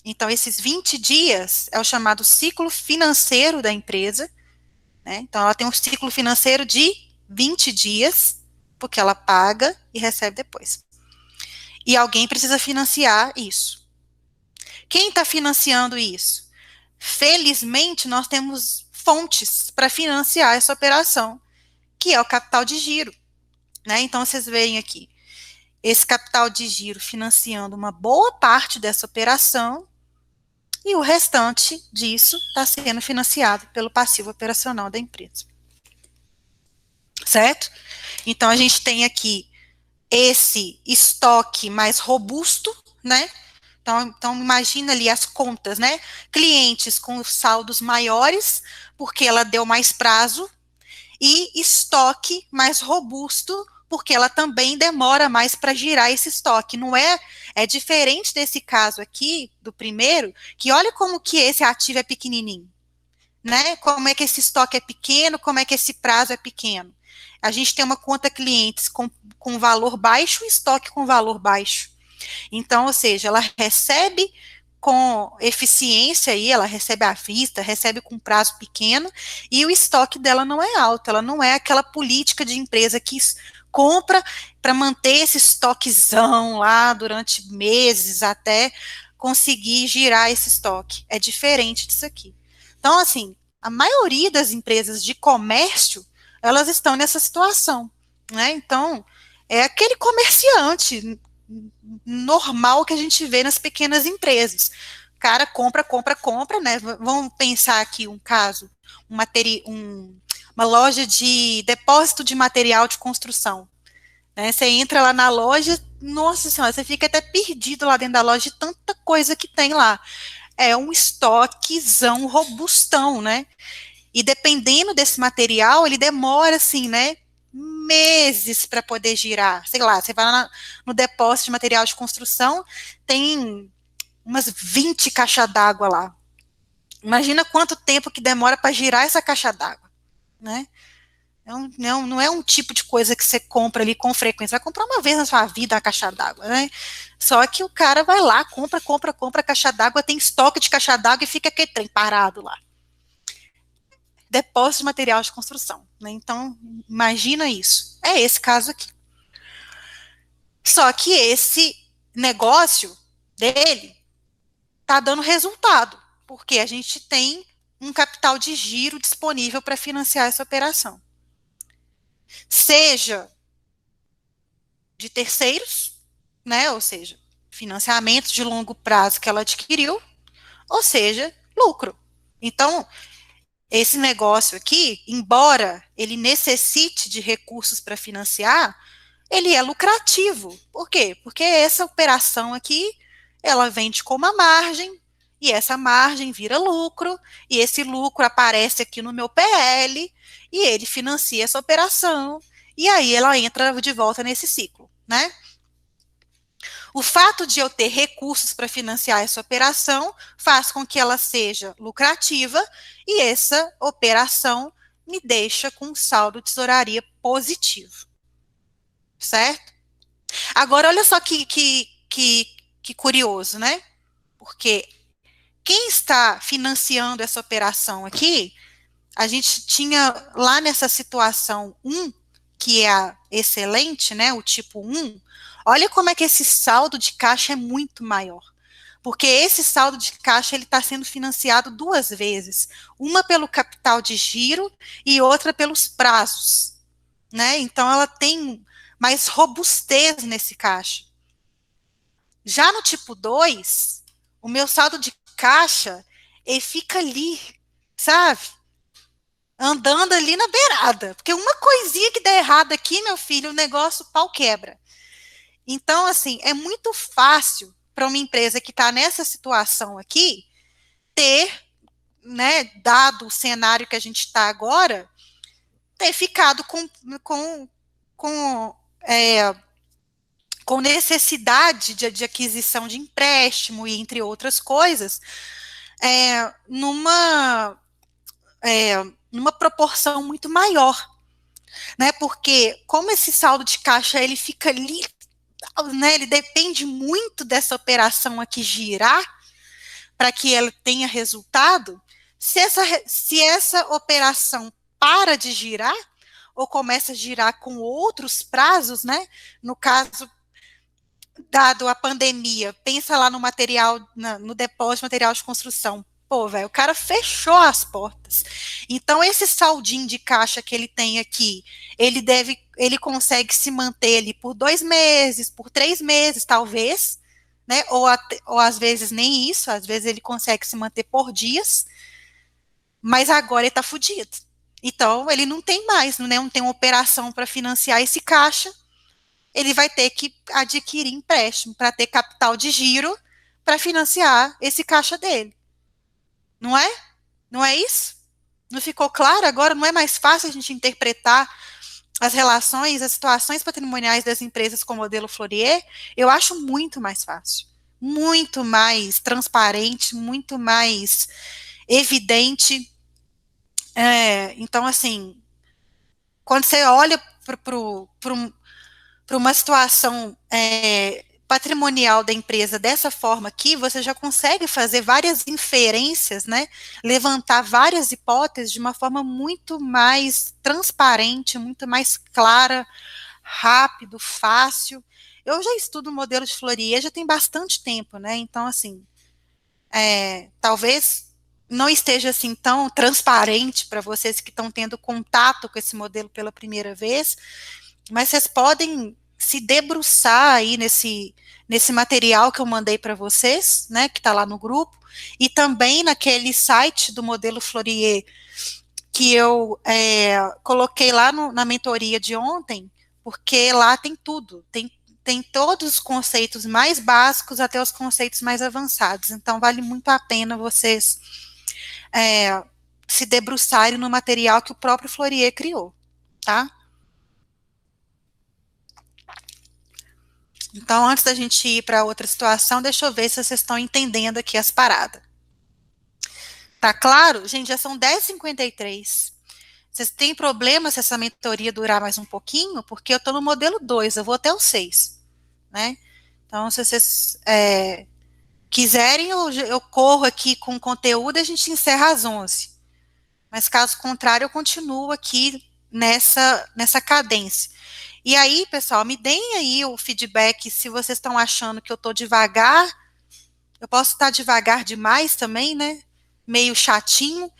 Então, esses 20 dias é o chamado ciclo financeiro da empresa, né? Então, ela tem um ciclo financeiro de 20 dias, porque ela paga e recebe depois. E alguém precisa financiar isso. Quem está financiando isso? Felizmente, nós temos fontes para financiar essa operação, que é o capital de giro, né? Então, vocês veem aqui, esse capital de giro financiando uma boa parte dessa operação e o restante disso está sendo financiado pelo passivo operacional da empresa. Certo? Então, a gente tem aqui esse estoque mais robusto, né? Então, imagina ali as contas, né? Clientes com saldos maiores, porque ela deu mais prazo, e estoque mais robusto, porque ela também demora mais para girar esse estoque. Não é, é diferente desse caso aqui, do primeiro, que olha como que esse ativo é pequenininho, né? Como é que esse estoque é pequeno, como é que esse prazo é pequeno. A gente tem uma conta clientes com valor baixo e estoque com valor baixo. Então, ou seja, ela recebe com eficiência aí, ela recebe à vista, recebe com prazo pequeno, e o estoque dela não é alto, ela não é aquela política de empresa que compra para manter esse estoquezão lá durante meses até conseguir girar esse estoque. É diferente disso aqui. Então, assim, a maioria das empresas de comércio, elas estão nessa situação, né? Então, é aquele comerciante normal que a gente vê nas pequenas empresas. O cara compra, compra, compra, né? Vamos pensar aqui um caso, uma loja de depósito de material de construção. Né? Você entra lá na loja, nossa senhora, você fica até perdido lá dentro da loja de tanta coisa que tem lá. É um estoquezão robustão, né? E dependendo desse material, ele demora, assim, né? Meses para poder girar. Sei lá, você vai lá no depósito de material de construção, tem umas 20 caixas d'água lá. Imagina quanto tempo que demora para girar essa caixa d'água, né? Não é um tipo de coisa que você compra ali com frequência. Você vai comprar uma vez na sua vida a caixa d'água, né? Só que o cara vai lá, compra, compra, compra a caixa d'água, tem estoque de caixa d'água e fica aquele trem parado lá. Depósito de material de construção, né? Então, imagina isso. É esse caso aqui. Só que esse negócio dele está dando resultado, porque a gente tem um capital de giro disponível para financiar essa operação. Seja de terceiros, né, ou seja, financiamentos de longo prazo que ela adquiriu, ou seja, lucro. Então, esse negócio aqui, embora ele necessite de recursos para financiar, ele é lucrativo. Por quê? Porque essa operação aqui, ela vende com uma margem, e essa margem vira lucro, e esse lucro aparece aqui no meu PL, e ele financia essa operação, e aí ela entra de volta nesse ciclo, né? O fato de eu ter recursos para financiar essa operação faz com que ela seja lucrativa e essa operação me deixa com um saldo de tesouraria positivo, certo? Agora, olha só que curioso, né? Porque quem está financiando essa operação aqui, a gente tinha lá nessa situação 1, que é a excelente, né, o tipo 1, olha como é que esse saldo de caixa é muito maior. Porque esse saldo de caixa ele está sendo financiado 2 vezes, uma pelo capital de giro e outra pelos prazos, né? Então ela tem mais robustez nesse caixa. Já no tipo 2, o meu saldo de caixa, ele fica ali, sabe? Andando ali na beirada. Porque uma coisinha que der errado aqui, meu filho, o negócio pau quebra. Então, assim, é muito fácil para uma empresa que está nessa situação aqui ter, né, dado o cenário que a gente está agora, ter ficado com, é, com necessidade de aquisição de empréstimo e entre outras coisas, é, numa, numa proporção muito maior, né? Porque como esse saldo de caixa ele fica ali, né? Ele depende muito dessa operação aqui girar para que ela tenha resultado. Se essa operação para de girar ou começa a girar com outros prazos, né? No caso, dado a pandemia, pensa lá no material, no depósito de material de construção. Pô, velho, o cara fechou as portas. Então, esse saldinho de caixa que ele tem aqui, ele consegue se manter ali por 2 meses, por 3 meses, talvez, né? Ou às vezes nem isso, às vezes ele consegue se manter por dias, mas agora ele está fudido. Então, ele não tem mais, não tem uma operação para financiar esse caixa, ele vai ter que adquirir empréstimo para ter capital de giro para financiar esse caixa dele. Não é? Não é isso? Não ficou claro agora? Não é mais fácil a gente interpretar as relações, as situações patrimoniais das empresas com o modelo Fourier? Eu acho muito mais fácil, muito mais transparente, muito mais evidente. Então, assim, quando você olha para uma situação patrimonial da empresa dessa forma aqui, você já consegue fazer várias inferências, né? Levantar várias hipóteses de uma forma muito mais transparente, muito mais clara, rápido, fácil. Eu já estudo o modelo de Fourier já tem bastante tempo, né? Então, assim, talvez não esteja assim tão transparente para vocês que estão tendo contato com esse modelo pela primeira vez, mas vocês podem se debruçar aí nesse material que eu mandei para vocês, né, que está lá no grupo, e também naquele site do modelo Fourier que eu coloquei lá na mentoria de ontem, porque lá tem tudo, tem todos os conceitos mais básicos até os conceitos mais avançados, então vale muito a pena vocês se debruçarem no material que o próprio Fourier criou, tá? Então, antes da gente ir para outra situação, deixa eu ver se vocês estão entendendo aqui as paradas. Tá claro? Gente, já são 10h53. Vocês têm problema se essa mentoria durar mais um pouquinho? Porque eu estou no modelo 2, eu vou até o 6, né? Então, se vocês quiserem, eu corro aqui com o conteúdo e a gente encerra às 11. Mas, caso contrário, eu continuo aqui nessa cadência. E aí, pessoal, me deem aí o feedback se vocês estão achando que eu estou devagar. Eu posso estar devagar demais também, né? meio chatinho,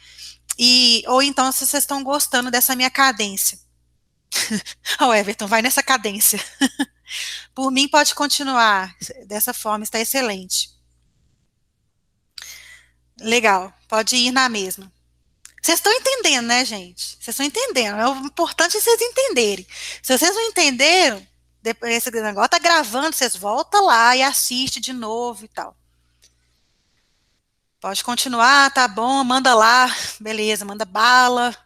ou então se vocês estão gostando dessa minha cadência. Ó, Everton, vai nessa cadência. Por mim, pode continuar dessa forma, está excelente. Legal, pode ir na mesma. Vocês estão entendendo, né, gente? Vocês estão entendendo. É o importante é vocês entenderem. Se vocês não entenderam, depois esse negócio tá gravando, vocês voltam lá e assiste de novo e tal. Pode continuar, tá bom, manda lá, beleza, manda bala.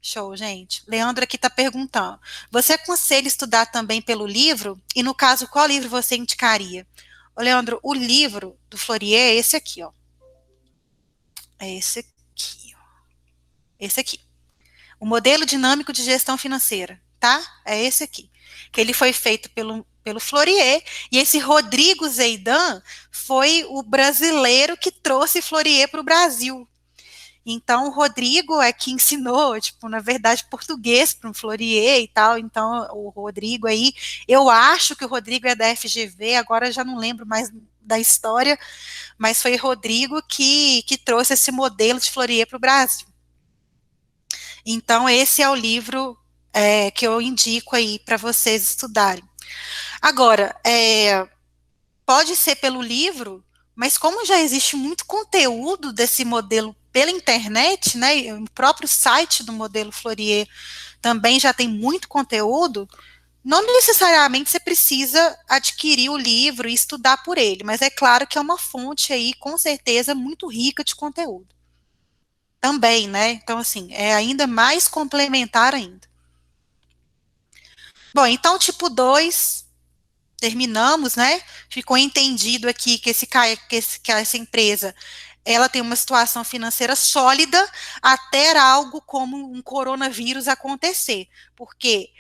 Show, gente. Leandro aqui está perguntando. Você aconselha estudar também pelo livro? E no caso, qual livro você indicaria? Ô, Leandro, o livro do Florier é esse aqui, ó. É esse aqui, ó. Esse aqui. O modelo dinâmico de gestão financeira, tá? É esse aqui. Que ele foi feito pelo Florier, e esse Rodrigo Zeidan foi o brasileiro que trouxe Florier para o Brasil. Então, o Rodrigo é que ensinou, tipo, na verdade, português para um Florier e tal. Então, o Rodrigo aí, eu acho que o Rodrigo é da FGV, agora já não lembro mais da história, mas foi Rodrigo que trouxe esse modelo de Florier para o Brasil. Então, esse é o livro que eu indico aí para vocês estudarem. Agora, pode ser pelo livro, mas como já existe muito conteúdo desse modelo pela internet, né, o próprio site do modelo Florier também já tem muito conteúdo, não necessariamente você precisa adquirir o livro e estudar por ele, mas é claro que é uma fonte aí, com certeza, muito rica de conteúdo. Também, né? Então, assim, é ainda mais complementar ainda. Bom, então, tipo 2, terminamos, né? Ficou entendido aqui que que essa empresa ela tem uma situação financeira sólida até algo como um coronavírus acontecer, porque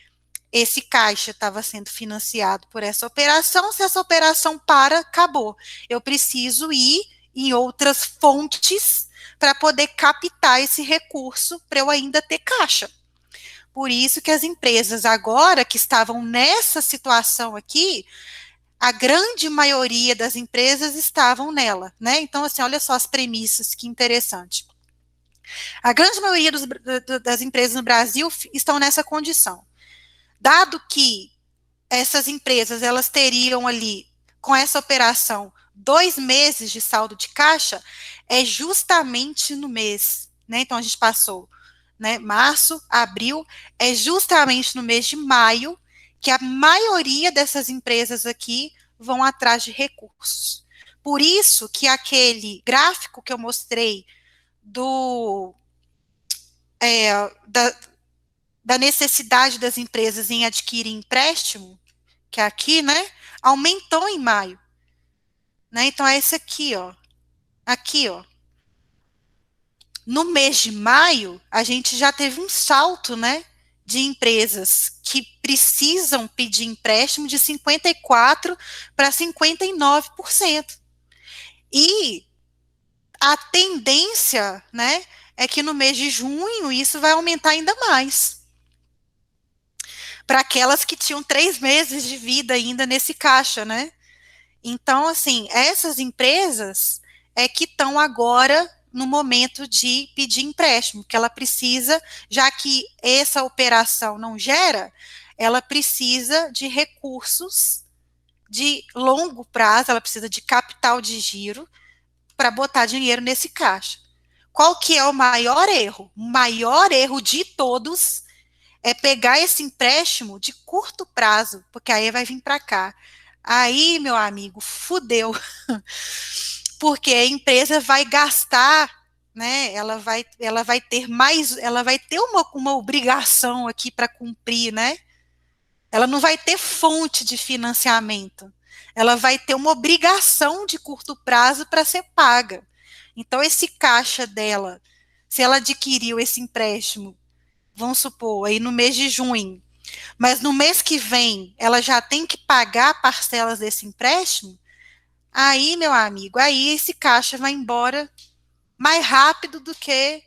esse caixa estava sendo financiado por essa operação, se essa operação para, acabou. Eu preciso ir em outras fontes para poder captar esse recurso para eu ainda ter caixa. Por isso que as empresas agora que estavam nessa situação aqui, a grande maioria das empresas estavam nela, né? Então, assim, olha só as premissas, que interessante. A grande maioria das empresas no Brasil estão nessa condição. Dado que essas empresas, elas teriam ali, com essa operação, 2 meses de saldo de caixa, é justamente no mês, né? Então, a gente passou, né, março, abril, é justamente no mês de maio que a maioria dessas empresas aqui vão atrás de recursos. Por isso que aquele gráfico que eu mostrei do da, da necessidade das empresas em adquirir empréstimo, que é aqui, né, aumentou em maio, né? Então é esse aqui, ó. Aqui, ó. No mês de maio, a gente já teve um salto, né, de empresas que precisam pedir empréstimo de 54% para 59%. E a tendência, né, é que no mês de junho isso vai aumentar ainda mais. Para aquelas que tinham 3 meses de vida ainda nesse caixa, né? Então, assim, essas empresas que estão agora no momento de pedir empréstimo, que ela precisa, já que essa operação não gera, ela precisa de recursos de longo prazo, ela precisa de capital de giro para botar dinheiro nesse caixa. Qual que é o maior erro? O maior erro de todos é pegar esse empréstimo de curto prazo, porque aí vai vir para cá. Aí, meu amigo, fudeu. Porque a empresa vai gastar, né? Ela vai ter mais, ela vai ter uma obrigação aqui para cumprir, né? Ela não vai ter fonte de financiamento. Ela vai ter uma obrigação de curto prazo para ser paga. Então, esse caixa dela, se ela adquiriu esse empréstimo, vamos supor, aí no mês de junho, mas no mês que vem ela já tem que pagar parcelas desse empréstimo, aí, meu amigo, aí esse caixa vai embora mais rápido do que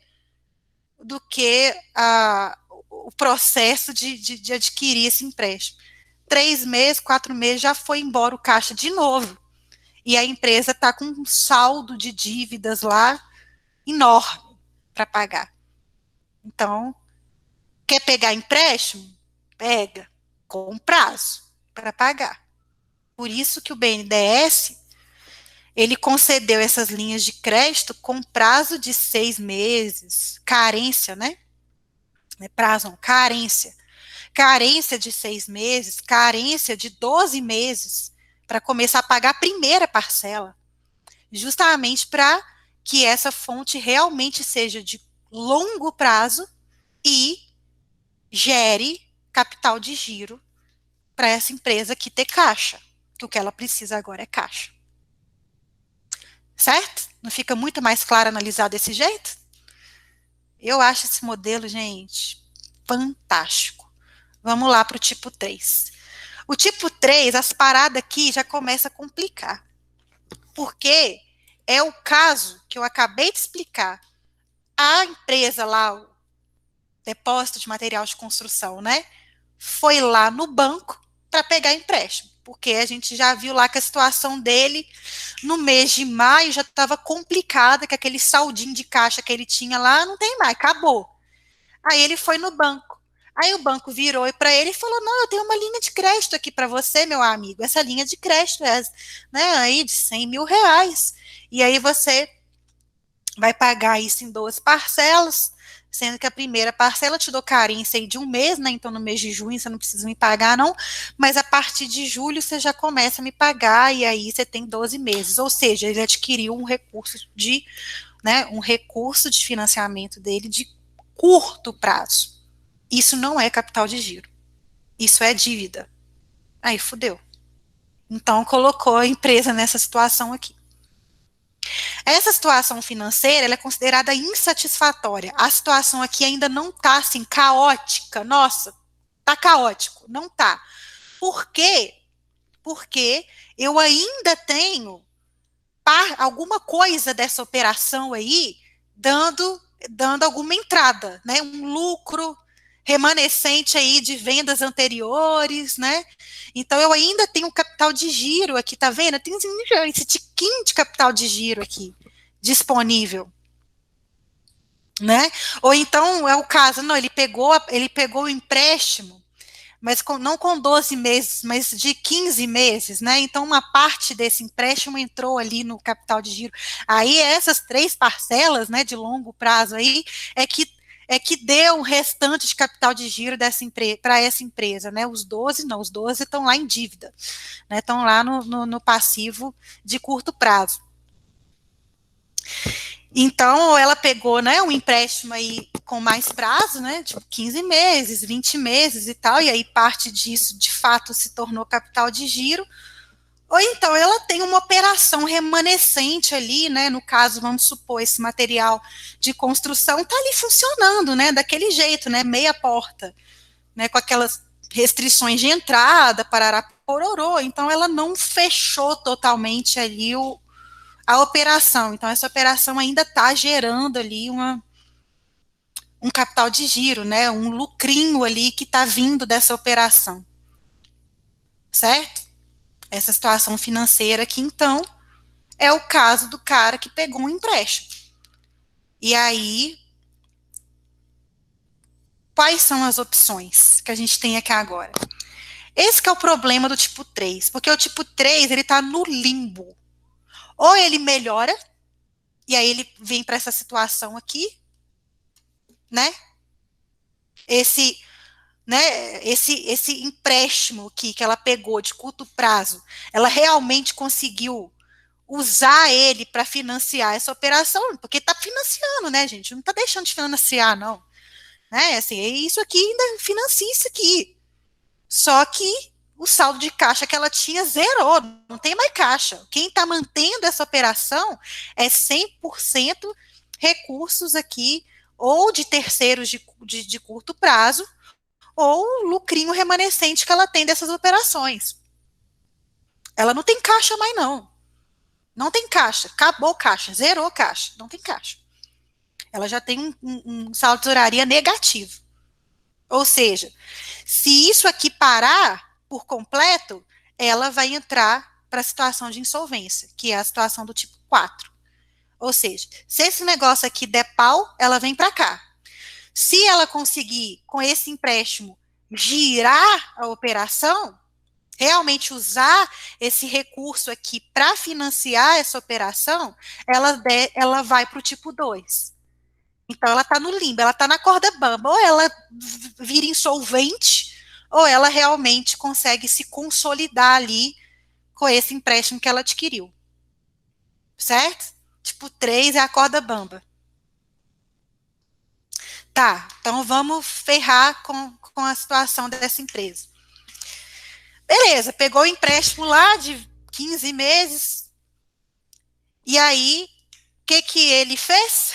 o processo de adquirir esse empréstimo. 3 meses, 4 meses, já foi embora o caixa de novo. E a empresa está com um saldo de dívidas lá, enorme para pagar. Então, quer pegar empréstimo? Pega, com prazo para pagar. Por isso que o BNDES, ele concedeu essas linhas de crédito com prazo de 6 meses, carência, né? Não é prazo, não, carência. Carência de 6 meses, carência de 12 meses, para começar a pagar a primeira parcela, justamente para que essa fonte realmente seja de longo prazo e gere capital de giro para essa empresa que ter caixa, que o que ela precisa agora é caixa. Certo? Não fica muito mais claro analisar desse jeito? Eu acho esse modelo, gente, fantástico. Vamos lá para o tipo 3. O tipo 3, as paradas aqui já começam a complicar. Porque é o caso que eu acabei de explicar. A empresa lá, o depósito de material de construção, né? Foi lá no banco para pegar empréstimo. Porque a gente já viu lá que a situação dele no mês de maio já estava complicada, que aquele saldinho de caixa que ele tinha lá não tem mais, acabou. Aí ele foi no banco. Aí o banco virou para ele e falou: Não, eu tenho uma linha de crédito aqui para você, meu amigo. Essa linha de crédito é, né, aí de 100 mil reais. E aí você vai pagar isso em 12 parcelas, sendo que a primeira parcela eu te dou carência aí de um mês, né? Então no mês de junho você não precisa me pagar, não. Mas a partir de julho você já começa a me pagar e aí você tem 12 meses. Ou seja, ele adquiriu um recurso de, né, um recurso de financiamento dele de curto prazo. Isso não é capital de giro. Isso é dívida. Aí fudeu. Então colocou a empresa nessa situação aqui. Essa situação financeira ela é considerada insatisfatória. A situação aqui ainda não está assim caótica. Nossa, tá caótico. Não tá. Por quê? Porque eu ainda tenho alguma coisa dessa operação aí dando alguma entrada, né? Um lucro remanescente aí de vendas anteriores, né? Então eu ainda tenho um capital de giro aqui, tá vendo? Tem esse tiquinho de capital de giro aqui disponível, né? Ou então é o caso, não, ele pegou o empréstimo, mas não com 12 meses, mas de 15 meses, né? Então, uma parte desse empréstimo entrou ali no capital de giro. Aí, essas 3 parcelas, né, de longo prazo aí, é que deu o restante de capital de giro para essa empresa, né? Os 12 não, os 12 estão lá em dívida, né? Estão lá no passivo de curto prazo. Então, ela pegou, né, um empréstimo aí com mais prazo, né, tipo 15 meses, 20 meses e tal, e aí parte disso, de fato, se tornou capital de giro, ou então ela tem uma operação remanescente ali, né, no caso, vamos supor, esse material de construção está ali funcionando, né, daquele jeito, né, meia porta, né, com aquelas restrições de entrada, parará, pororô, então ela não fechou totalmente ali a operação. Então, essa operação ainda está gerando ali um capital de giro, né? Um lucrinho ali que está vindo dessa operação. Certo? Essa situação financeira aqui, então, é o caso do cara que pegou um empréstimo. E aí, quais são as opções que a gente tem aqui agora? Esse que é o problema do tipo 3, porque o tipo 3, ele está no limbo. Ou ele melhora, e aí ele vem para essa situação aqui, né? Esse né, esse empréstimo que ela pegou de curto prazo, ela realmente conseguiu usar ele para financiar essa operação, porque está financiando, né, gente? Não está deixando de financiar, não. Né? Assim, isso aqui ainda financia isso aqui. Só que o saldo de caixa que ela tinha zerou, não tem mais caixa. Quem está mantendo essa operação é 100% recursos aqui, ou de terceiros de curto prazo, ou o lucrinho remanescente que ela tem dessas operações. Ela não tem caixa mais, não. Não tem caixa. Acabou caixa. Zerou caixa. Não tem caixa. Ela já tem um saldo de tesouraria negativo. Ou seja, se isso aqui parar por completo, ela vai entrar para a situação de insolvência, que é a situação do tipo 4. Ou seja, se esse negócio aqui der pau, ela vem para cá. Se ela conseguir, com esse empréstimo, girar a operação, realmente usar esse recurso aqui para financiar essa operação, ela vai para o tipo 2. Então, ela está no limbo, ela está na corda bamba. Ou ela vira insolvente, ou ela realmente consegue se consolidar ali com esse empréstimo que ela adquiriu. Certo? Tipo 3 é a corda bamba. Tá, então vamos ferrar com a situação dessa empresa. Beleza, pegou o empréstimo lá de 15 meses. E aí, o que ele fez?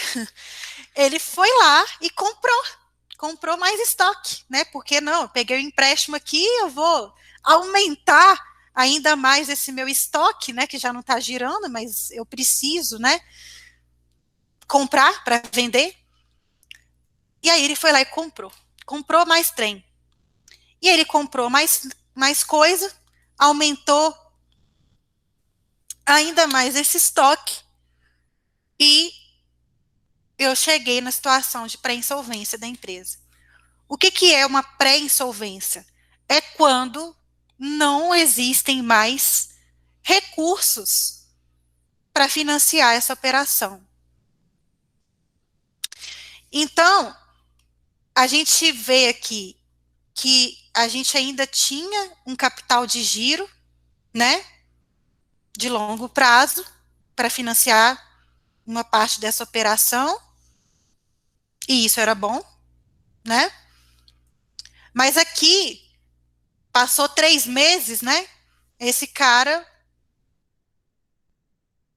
Ele foi lá e comprou mais estoque, né? Porque não, eu peguei o empréstimo aqui, eu vou aumentar ainda mais esse meu estoque, né? Que já não está girando, mas eu preciso, né? Comprar para vender. E aí ele foi lá e comprou mais trem. E ele comprou mais coisa, aumentou ainda mais esse estoque e eu cheguei na situação de pré-insolvência da empresa. O que é uma pré-insolvência? É quando não existem mais recursos para financiar essa operação. Então, a gente vê aqui que a gente ainda tinha um capital de giro, né, de longo prazo, para financiar uma parte dessa operação, e isso era bom, né? Mas aqui, passou 3 meses, né? Esse cara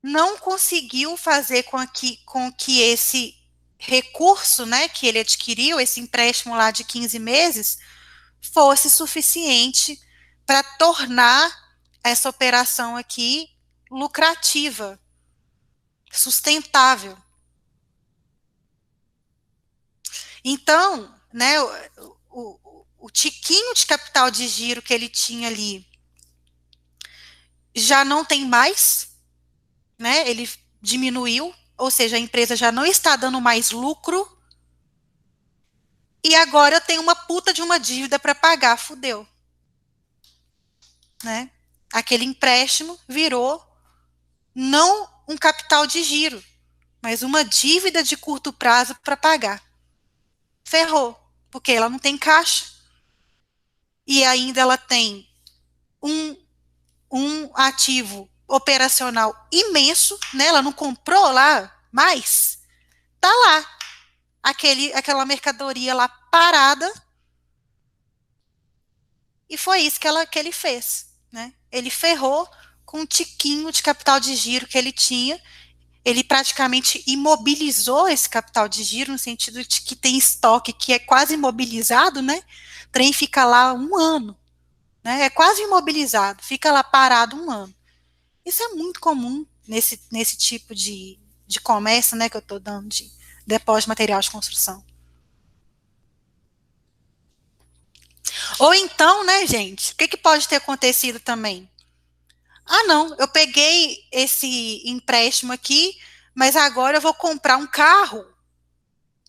não conseguiu fazer com que esse recurso, né, que ele adquiriu, esse empréstimo lá de 15 meses, fosse suficiente para tornar essa operação aqui lucrativa, sustentável. Então, né, o tiquinho de capital de giro que ele tinha ali já não tem mais, né? Ele diminuiu, ou seja, a empresa já não está dando mais lucro. E agora eu tenho uma puta de uma dívida para pagar, fudeu, né? Aquele empréstimo virou não um capital de giro, mas uma dívida de curto prazo para pagar. Ferrou, porque ela não tem caixa e ainda ela tem um, um ativo operacional imenso, né? Ela não comprou lá mais, tá lá aquela mercadoria lá parada, e foi isso que ele fez, né? Ele ferrou com um tiquinho de capital de giro que ele tinha. Ele praticamente imobilizou esse capital de giro, no sentido de que tem estoque que é quase imobilizado, né? O trem fica lá 1 ano, né? É quase imobilizado, fica lá parado 1 ano. Isso é muito comum nesse tipo de comércio, né, que eu estou dando, de depósito de material de construção. Ou então, né, gente, o que pode ter acontecido também? Ah, não, eu peguei esse empréstimo aqui, mas agora eu vou comprar um carro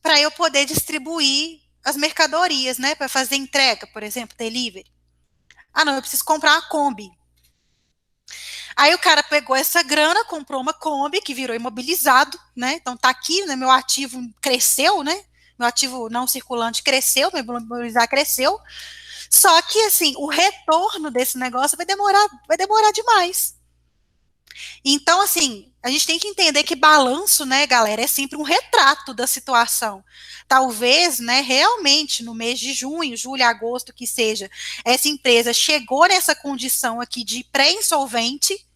para eu poder distribuir as mercadorias, né, para fazer entrega, por exemplo, delivery. Ah, não, eu preciso comprar uma Kombi. Aí o cara pegou essa grana, comprou uma Kombi, que virou imobilizado, né? Então tá aqui, né? Meu ativo cresceu, né? Meu ativo não circulante cresceu, meu imobilizar cresceu. Só que, assim, o retorno desse negócio vai demorar demais. Então, assim, a gente tem que entender que balanço, né, galera, é sempre um retrato da situação. Talvez, né, realmente no mês de junho, julho, agosto, que seja, essa empresa chegou nessa condição aqui de pré-insolvente,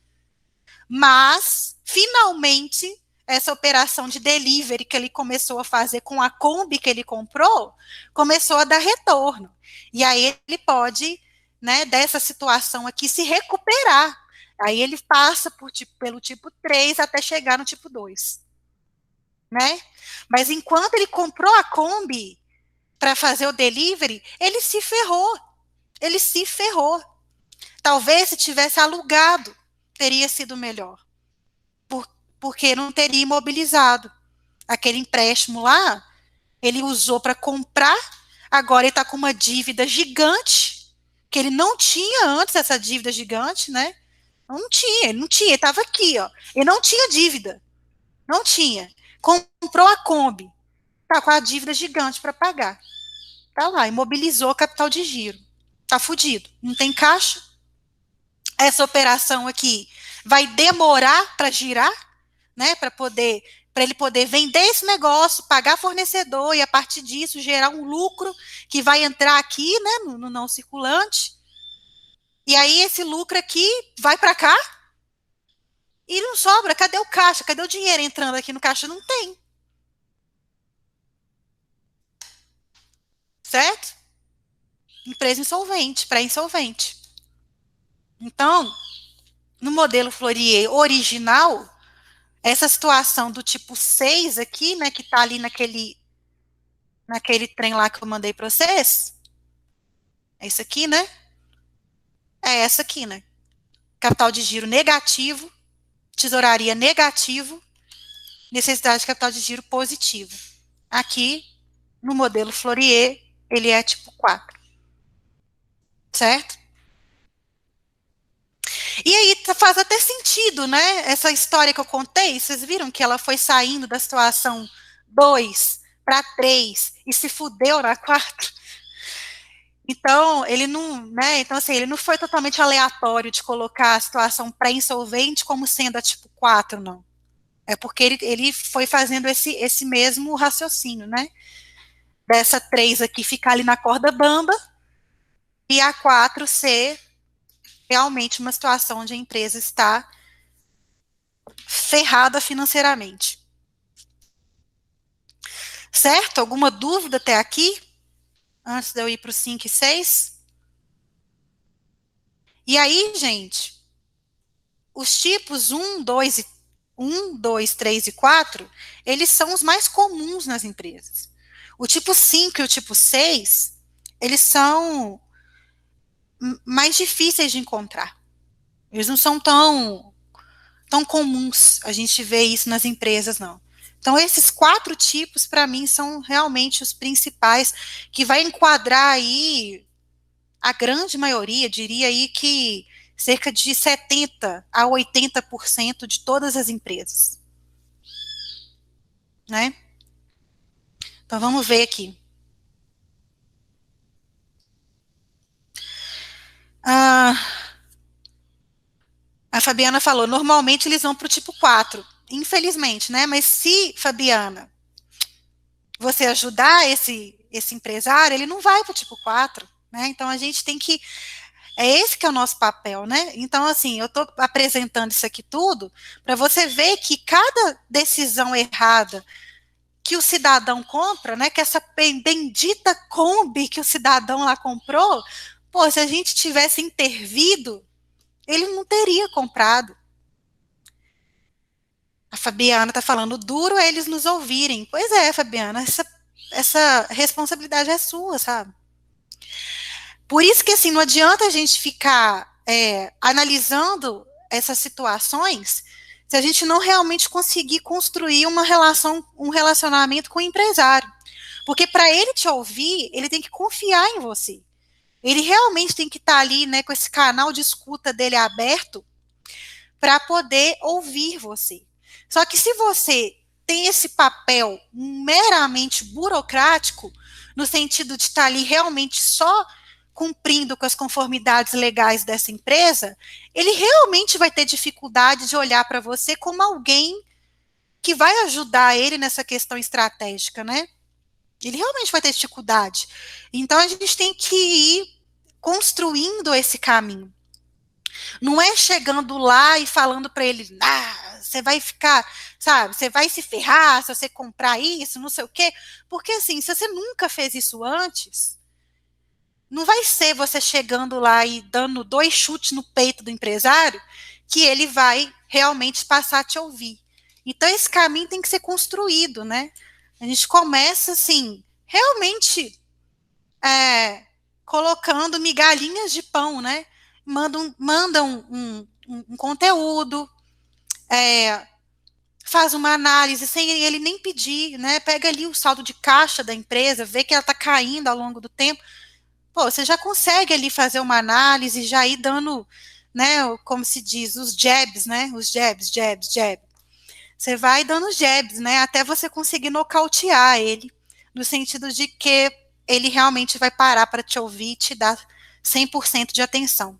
mas, finalmente, essa operação de delivery que ele começou a fazer com a Kombi que ele comprou, começou a dar retorno. E aí ele pode, né, dessa situação aqui, se recuperar. Aí ele passa pelo tipo 3 até chegar no tipo 2. Né? Mas enquanto ele comprou a Kombi para fazer o delivery, ele se ferrou. Ele se ferrou. Talvez se tivesse alugado, teria sido melhor. porque não teria imobilizado. Aquele empréstimo lá, ele usou para comprar, agora ele está com uma dívida gigante, que ele não tinha antes essa dívida gigante, né? Não tinha, ele não tinha, ele estava aqui, ó. Ele não tinha dívida, não tinha. Comprou a Kombi, tá com a dívida gigante para pagar. Tá lá, imobilizou o capital de giro. Tá fudido. Não tem caixa. Essa operação aqui vai demorar para girar, né? Para ele poder vender esse negócio, pagar fornecedor e a partir disso gerar um lucro que vai entrar aqui, né, no não circulante. E aí esse lucro aqui vai para cá e não sobra. Cadê o caixa? Cadê o dinheiro entrando aqui no caixa? Não tem. Certo? Empresa insolvente, pré-insolvente. Então, no modelo Florier original, essa situação do tipo 6 aqui, né, que está ali naquele trem lá que eu mandei para vocês, é isso aqui, né? É essa aqui, né? Capital de giro negativo, tesouraria negativo, necessidade de capital de giro positivo. Aqui, no modelo Florier, ele é tipo 4, certo? E aí faz até sentido, né? Essa história que eu contei, vocês viram que ela foi saindo da situação 2 para 3 e se fudeu na 4. Então, ele não, né? Então, assim, ele não foi totalmente aleatório de colocar a situação pré-insolvente como sendo a tipo 4, não. É porque ele foi fazendo esse mesmo raciocínio, né? Dessa 3 aqui ficar ali na corda bamba e a 4 ser realmente uma situação onde a empresa está ferrada financeiramente. Certo? Alguma dúvida até aqui? Antes de eu ir para o 5 e 6? E aí, gente, os tipos 2, 3 e 4, eles são os mais comuns nas empresas. O tipo 5 e o tipo 6, eles são mais difíceis de encontrar. Eles não são tão comuns, a gente vê isso nas empresas, não. Então, esses 4 tipos, para mim, são realmente os principais, que vai enquadrar aí a grande maioria, diria aí que cerca de 70 a 80% de todas as empresas, né? Então, vamos ver aqui. Ah, a Fabiana falou, normalmente eles vão para o tipo 4, infelizmente, né? Mas se, Fabiana, você ajudar esse empresário, ele não vai para o tipo 4, né? Então, a gente tem que é esse que é o nosso papel, né? Então, assim, eu estou apresentando isso aqui tudo para você ver que cada decisão errada que o cidadão compra, né? Que essa bendita Kombi que o cidadão lá comprou, pô, se a gente tivesse intervido, ele não teria comprado. A Fabiana está falando, duro é eles nos ouvirem. Pois é, Fabiana, essa responsabilidade é sua, sabe? Por isso que, assim, não adianta a gente ficar analisando essas situações se a gente não realmente conseguir construir uma relação, um relacionamento com o empresário. Porque para ele te ouvir, ele tem que confiar em você. Ele realmente tem que estar ali, né, com esse canal de escuta dele aberto para poder ouvir você. Só que se você tem esse papel meramente burocrático, no sentido de estar ali realmente só cumprindo com as conformidades legais dessa empresa, ele realmente vai ter dificuldade de olhar para você como alguém que vai ajudar ele nessa questão estratégica, né? Ele realmente vai ter dificuldade. Então a gente tem que ir construindo esse caminho. Não é chegando lá e falando para ele, você vai ficar, sabe, você vai se ferrar se você comprar isso, não sei o quê. Porque assim, se você nunca fez isso antes, não vai ser você chegando lá e dando 2 chutes no peito do empresário que ele vai realmente passar a te ouvir. Então esse caminho tem que ser construído, né? A gente começa assim, realmente colocando migalhinhas de pão, né? Mandam um conteúdo, faz uma análise sem ele nem pedir, né? Pega ali o saldo de caixa da empresa, vê que ela está caindo ao longo do tempo. Pô, você já consegue ali fazer uma análise, já ir dando, né, como se diz, os jabs, né? Os jabs, jabs, jabs. Você vai dando jabs, né? Até você conseguir nocautear ele, no sentido de que ele realmente vai parar para te ouvir e te dar 100% de atenção.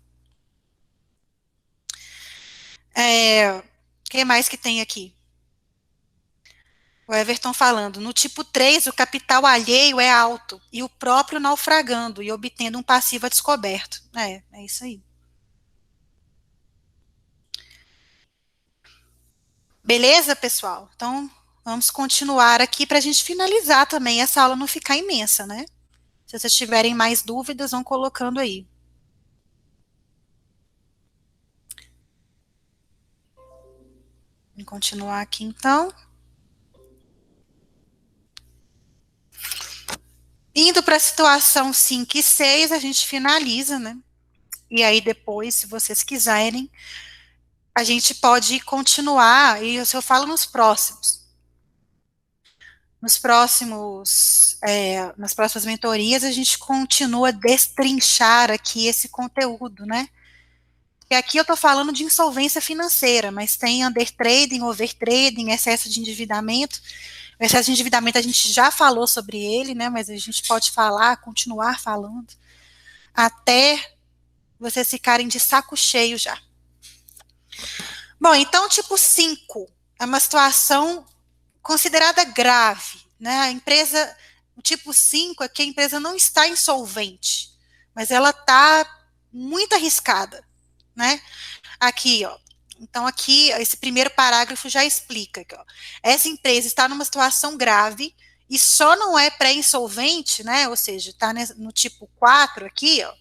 O que mais que tem aqui? O Everton falando, no tipo 3, o capital alheio é alto e o próprio naufragando e obtendo um passivo a descoberto. É isso aí. Beleza, pessoal? Então, vamos continuar aqui para a gente finalizar também, essa aula não ficar imensa, né? Se vocês tiverem mais dúvidas, vão colocando aí. Vamos continuar aqui, então. Indo para a situação 5 e 6, a gente finaliza, né? E aí depois, se vocês quiserem, a gente pode continuar, e isso eu falo nos próximos. Nas próximas mentorias, a gente continua a destrinchar aqui esse conteúdo, né? E aqui eu estou falando de insolvência financeira, mas tem undertrading, overtrading, excesso de endividamento. O excesso de endividamento a gente já falou sobre ele, né? Mas a gente pode falar, continuar falando, até vocês ficarem de saco cheio já. Bom, então, tipo 5 é uma situação considerada grave, né? A empresa, o tipo 5 é que a empresa não está insolvente, mas ela está muito arriscada, né? Aqui, ó. Então, aqui, esse primeiro parágrafo já explica que, ó, essa empresa está numa situação grave e só não é pré-insolvente, né? Ou seja, está no tipo 4 aqui, ó,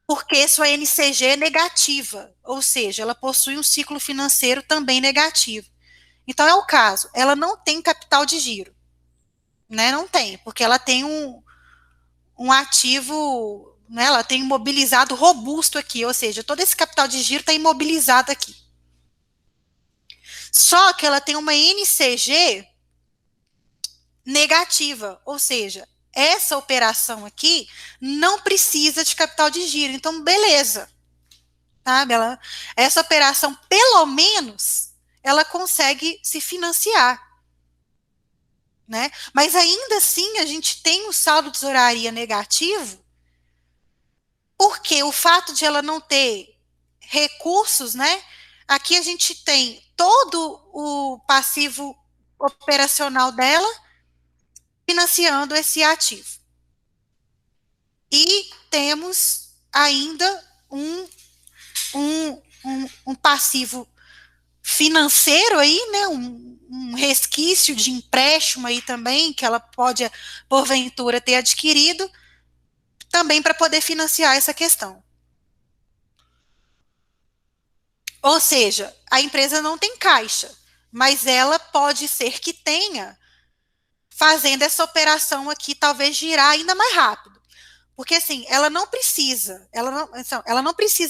porque sua NCG é negativa, ou seja, ela possui um ciclo financeiro também negativo. Então, é o caso, ela não tem capital de giro, né? Não tem, porque ela tem um ativo, né? Ela tem imobilizado robusto aqui, ou seja, todo esse capital de giro está imobilizado aqui. Só que ela tem uma NCG negativa, ou seja, essa operação aqui não precisa de capital de giro. Então, beleza. Sabe? Essa operação, pelo menos, ela consegue se financiar. Né? Mas ainda assim, a gente tem o saldo de tesouraria negativo, porque o fato de ela não ter recursos, né? Aqui a gente tem todo o passivo operacional dela financiando esse ativo. E temos ainda um passivo financeiro aí, né, um resquício de empréstimo aí também, que ela pode, porventura, ter adquirido, também para poder financiar essa questão. Ou seja, a empresa não tem caixa, mas ela pode ser que tenha, fazendo essa operação aqui, talvez girar ainda mais rápido. Porque assim, ela não precisa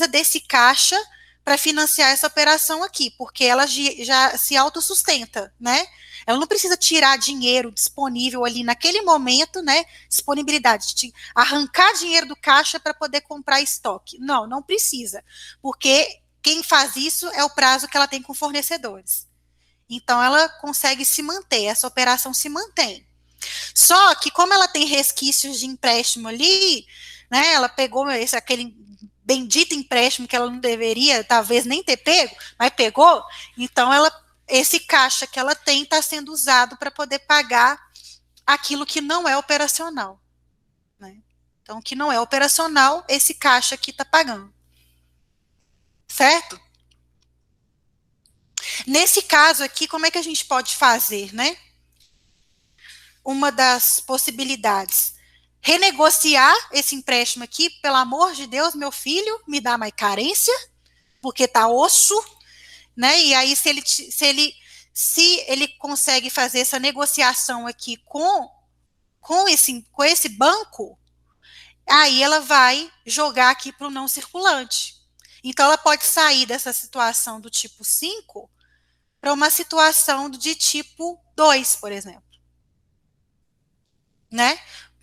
desse caixa para financiar essa operação aqui, porque ela já se autossustenta, né? Ela não precisa tirar dinheiro disponível ali naquele momento, né? Disponibilidade, de arrancar dinheiro do caixa para poder comprar estoque. Não, não precisa, porque quem faz isso é o prazo que ela tem com fornecedores. Então, ela consegue se manter, essa operação se mantém. Só que, como ela tem resquícios de empréstimo ali, né, ela pegou aquele bendito empréstimo que ela não deveria, talvez, nem ter pego, mas pegou, então esse caixa que ela tem está sendo usado para poder pagar aquilo que não é operacional. Né? Então, o que não é operacional, esse caixa aqui está pagando. Certo? Nesse caso aqui, como é que a gente pode fazer, né? Uma das possibilidades, renegociar esse empréstimo aqui, pelo amor de Deus, meu filho, me dá mais carência, porque tá osso, né? E aí, se ele consegue fazer essa negociação aqui com esse banco, aí ela vai jogar aqui para o não circulante. Então, ela pode sair dessa situação do tipo 5 para uma situação de tipo 2, por exemplo, né?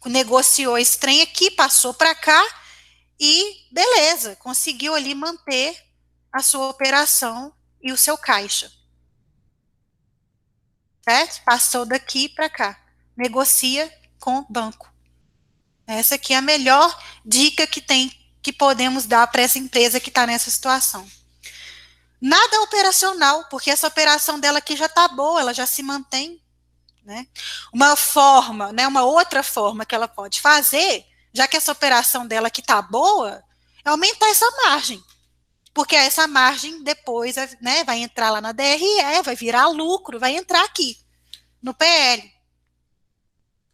Negociou esse trem aqui, passou para cá e beleza, conseguiu ali manter a sua operação e o seu caixa, certo? Passou daqui para cá, negocia com o banco. Essa aqui é a melhor dica que podemos dar para essa empresa que está nessa situação. Nada operacional, porque essa operação dela aqui já está boa, ela já se mantém, né? Uma forma, né, uma outra forma que ela pode fazer, já que essa operação dela aqui está boa, é aumentar essa margem. Porque essa margem depois, né, vai entrar lá na DRE, vai virar lucro, vai entrar aqui, no PL.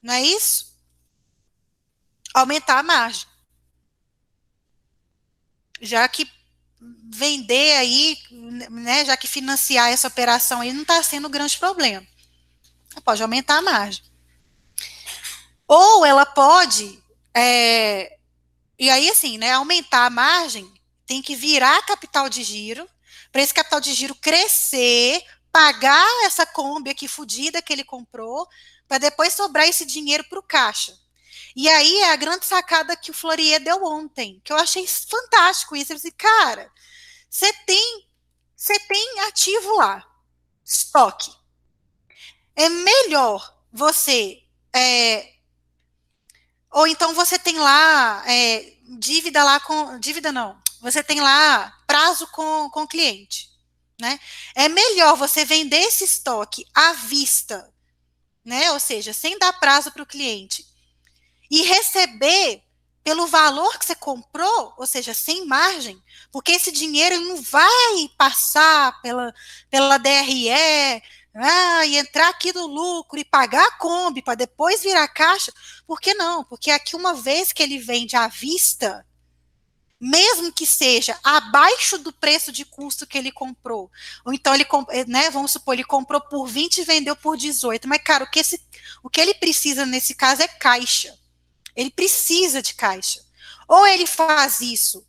Não é isso? Aumentar a margem. Já que vender aí, né, já que financiar essa operação aí não está sendo um grande problema. Ela pode aumentar a margem. Ou ela pode, e aí assim, né, aumentar a margem tem que virar capital de giro, para esse capital de giro crescer, pagar essa Kombi aqui fodida que ele comprou, para depois sobrar esse dinheiro para o caixa. E aí é a grande sacada que o Florier deu ontem, que eu achei fantástico isso. Ele disse, cara, você tem ativo lá, estoque. É melhor você. Ou então você tem lá dívida lá com. Dívida não. Você tem lá prazo com o cliente. Né? É melhor você vender esse estoque à vista, né? Ou seja, sem dar prazo para o cliente, e receber pelo valor que você comprou, ou seja, sem margem, porque esse dinheiro não vai passar pela DRE, e entrar aqui no lucro e pagar a Kombi para depois virar caixa. Por que não? Porque aqui, uma vez que ele vende à vista, mesmo que seja abaixo do preço de custo que ele comprou, ou então ele, né, vamos supor, ele comprou por 20 e vendeu por 18, mas, cara, o que ele precisa nesse caso é caixa. Ele precisa de caixa. Ou ele faz isso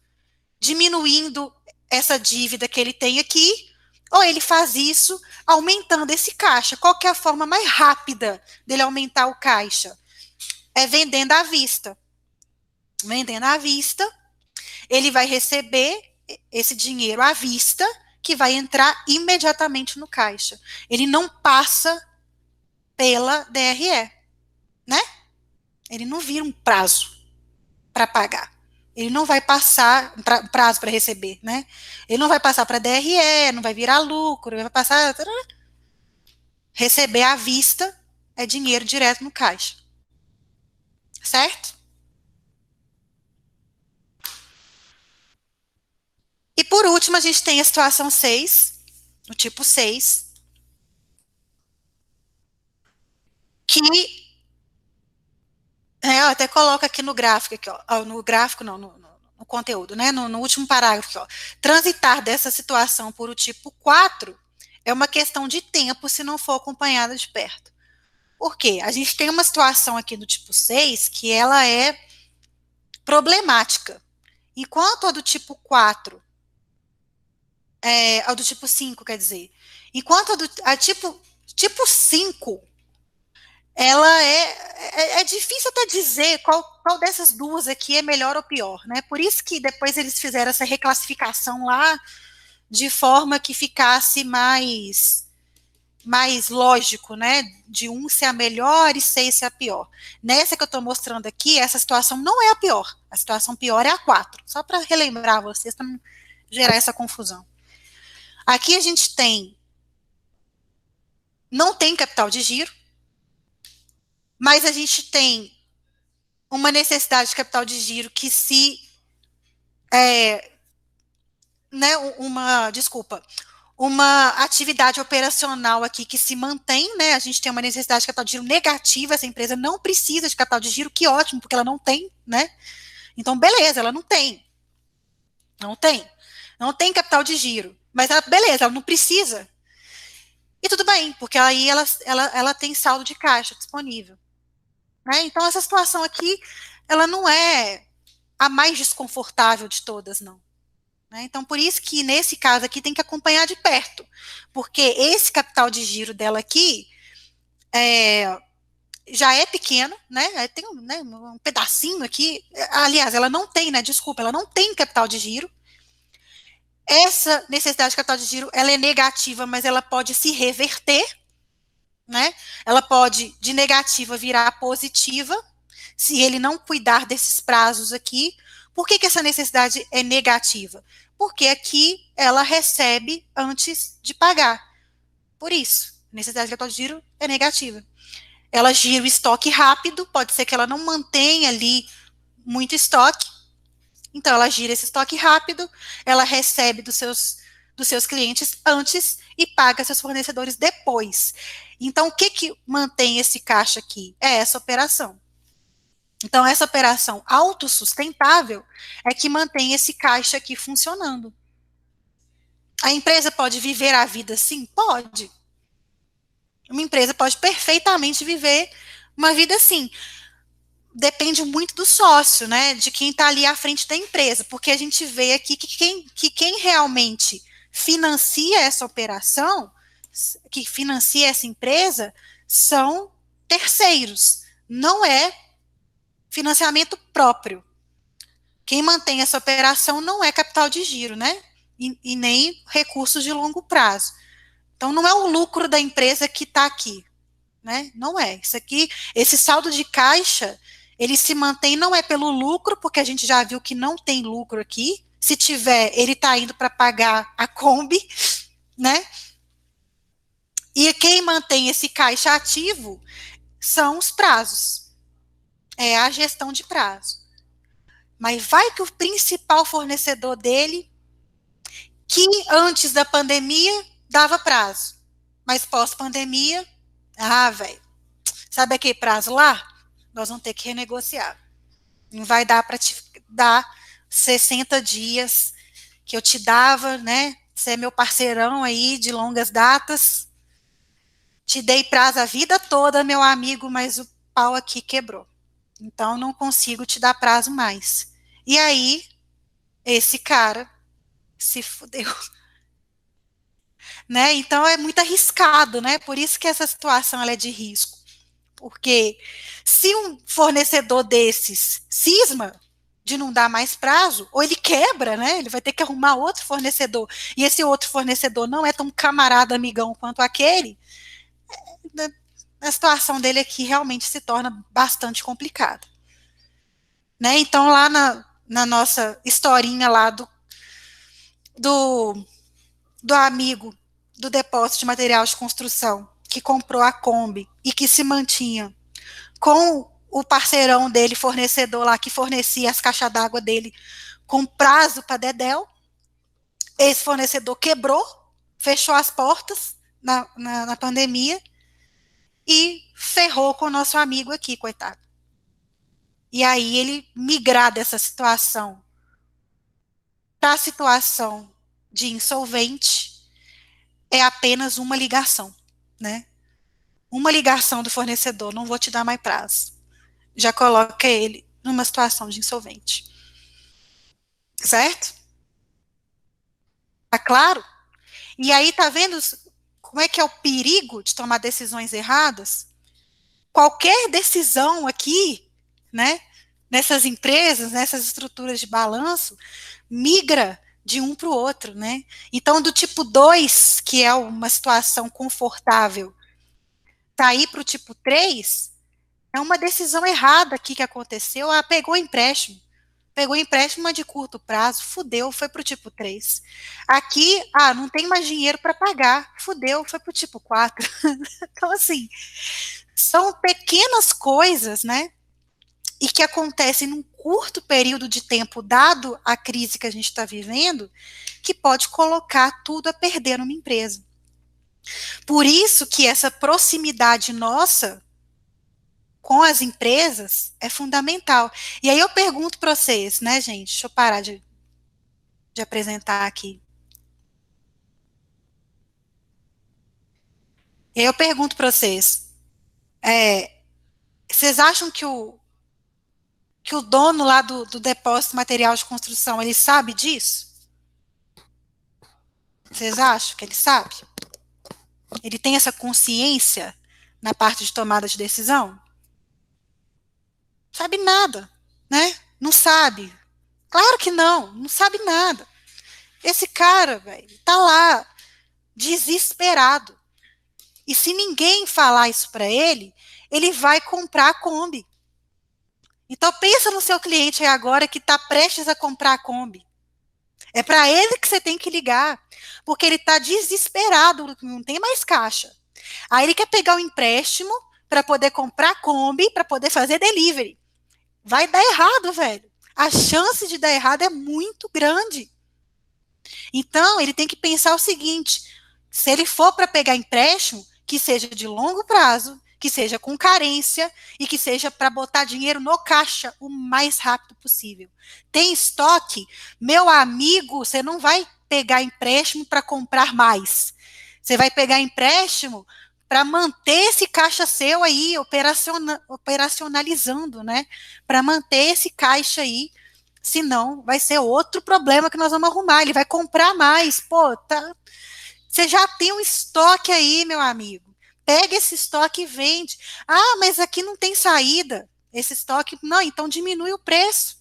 diminuindo essa dívida que ele tem aqui, ou ele faz isso aumentando esse caixa. Qual que é a forma mais rápida dele aumentar o caixa? É vendendo à vista. Vendendo à vista, ele vai receber esse dinheiro à vista, que vai entrar imediatamente no caixa. Ele não passa pela DRE, né? Ele não vira um prazo para pagar. Ele não vai passar prazo para receber, né? Ele não vai passar para DRE, não vai virar lucro, ele vai passar receber à vista, é dinheiro direto no caixa. Certo? E por último, a gente tem a situação 6, o tipo 6, que eu até coloco aqui no gráfico, aqui, ó, no gráfico não, no conteúdo, né? No último parágrafo, ó. Transitar dessa situação por o tipo 4 é uma questão de tempo se não for acompanhada de perto. Por quê? A gente tem uma situação aqui do tipo 6 que ela é problemática. Enquanto a do tipo 4, a do tipo 5, quer dizer, enquanto a tipo 5, ela é difícil até dizer qual dessas duas aqui é melhor ou pior, né? Por isso que depois eles fizeram essa reclassificação lá, de forma que ficasse mais lógico, né, de um ser a melhor e 6 ser a pior. Nessa que eu estou mostrando aqui, essa situação não é a pior. A situação pior é a 4. Só para relembrar vocês, para não gerar essa confusão. Aqui a gente não tem capital de giro, mas a gente tem uma necessidade de capital de giro que né, uma atividade operacional aqui que se mantém, né? A gente tem uma necessidade de capital de giro negativa, essa empresa não precisa de capital de giro, que ótimo, porque ela não tem, né? Então, beleza, ela não tem. Não tem capital de giro. Mas beleza, ela não precisa. E tudo bem, porque aí ela tem saldo de caixa disponível. Né? Então, essa situação aqui, ela não é a mais desconfortável de todas, não. né? Então, por isso que nesse caso aqui tem que acompanhar de perto, porque esse capital de giro dela aqui já é pequeno, né? Tem né, um pedacinho aqui. Aliás, ela não tem, né? Desculpa, ela não tem capital de giro. Essa necessidade de capital de giro, ela é negativa, mas ela pode se reverter, né? Ela pode de negativa virar positiva, se ele não cuidar desses prazos aqui. Por que essa necessidade é negativa? Porque aqui ela recebe antes de pagar. Por isso, a necessidade de capital de giro é negativa. Ela gira o estoque rápido, pode ser que ela não mantenha ali muito estoque, então ela gira esse estoque rápido, ela recebe dos seus clientes antes e paga seus fornecedores depois. Então, o que que mantém esse caixa aqui? É essa operação. Então, essa operação autossustentável é que mantém esse caixa aqui funcionando. A empresa pode viver a vida assim? Pode. Uma empresa pode perfeitamente viver uma vida assim. Depende muito do sócio, né? De quem está ali à frente da empresa, porque a gente vê aqui que quem realmente financia essa operação, que financia essa empresa, são terceiros, não é financiamento próprio. Quem mantém essa operação não é capital de giro, né? E nem recursos de longo prazo. Então, não é o lucro da empresa que está aqui, né? Não é. Isso aqui, esse saldo de caixa, ele se mantém não é pelo lucro, porque a gente já viu que não tem lucro aqui. Se tiver, ele está indo para pagar a Kombi, né? E quem mantém esse caixa ativo são os prazos. É a gestão de prazo. Mas vai que o principal fornecedor dele, que antes da pandemia dava prazo, mas pós-pandemia, velho, sabe aquele prazo lá? Nós vamos ter que renegociar. Não vai dar para te dar 60 dias que eu te dava, né? Você é meu parceirão aí de longas datas. Te dei prazo a vida toda, meu amigo, mas o pau aqui quebrou. Então não consigo te dar prazo mais. E aí, esse cara se fudeu, né? Então é muito arriscado, né? Por isso que essa situação ela é de risco. Porque se um fornecedor desses cisma de não dar mais prazo, ou ele quebra, né? Ele vai ter que arrumar outro fornecedor, e esse outro fornecedor não é tão camarada amigão quanto aquele, né, a situação dele aqui realmente se torna bastante complicada. Né? Então, lá na nossa historinha lá do, do amigo do depósito de material de construção, que comprou a Kombi e que se mantinha com o parceirão dele, fornecedor lá, que fornecia as caixas d'água dele com prazo para Dedéu. Esse fornecedor quebrou, fechou as portas na pandemia e ferrou com o nosso amigo aqui, coitado. E aí ele migrar dessa situação para a situação de insolvente é apenas uma ligação, né? Uma ligação do fornecedor, não vou te dar mais prazo. Já coloca ele numa situação de insolvente. Certo? Tá claro? E aí, tá vendo como é que é o perigo de tomar decisões erradas? Qualquer decisão aqui, né, nessas empresas, nessas estruturas de balanço, migra de um para o outro, né? Então, do tipo 2, que é uma situação confortável, sair para o tipo 3, é uma decisão errada aqui que aconteceu. Pegou empréstimo. Pegou empréstimo de curto prazo, fudeu, foi para o tipo 3. Aqui, não tem mais dinheiro para pagar, fudeu, foi para o tipo 4. Então, assim, são pequenas coisas, né? E que acontecem num curto período de tempo, dado a crise que a gente está vivendo, que pode colocar tudo a perder numa empresa. Por isso que essa proximidade nossa com as empresas é fundamental. E aí eu pergunto para vocês, né, gente? Deixa eu parar de apresentar aqui. E aí eu pergunto para vocês, vocês acham que o dono lá do depósito de material de construção, ele sabe disso? Vocês acham que ele sabe? Ele tem essa consciência na parte de tomada de decisão? Sabe nada, né? Não sabe. Claro que não, não sabe nada. Esse cara, velho, tá lá, desesperado. E se ninguém falar isso para ele, ele vai comprar a Kombi. Então pensa no seu cliente aí agora que está prestes a comprar a Kombi. É para ele que você tem que ligar, porque ele está desesperado, não tem mais caixa. Aí ele quer pegar o empréstimo para poder comprar a Kombi, para poder fazer delivery. Vai dar errado, velho. A chance de dar errado é muito grande. Então, ele tem que pensar o seguinte: se ele for para pegar empréstimo, que seja de longo prazo, que seja com carência e que seja para botar dinheiro no caixa o mais rápido possível. Tem estoque? Meu amigo, você não vai pegar empréstimo para comprar mais. Você vai pegar empréstimo para manter esse caixa seu aí operacionalizando, né? Para manter esse caixa aí. Senão, vai ser outro problema que nós vamos arrumar. Ele vai comprar mais. Pô, tá. Você já tem um estoque aí, meu amigo. Pega esse estoque e vende. Ah, mas aqui não tem saída. Esse estoque. Não, então diminui o preço.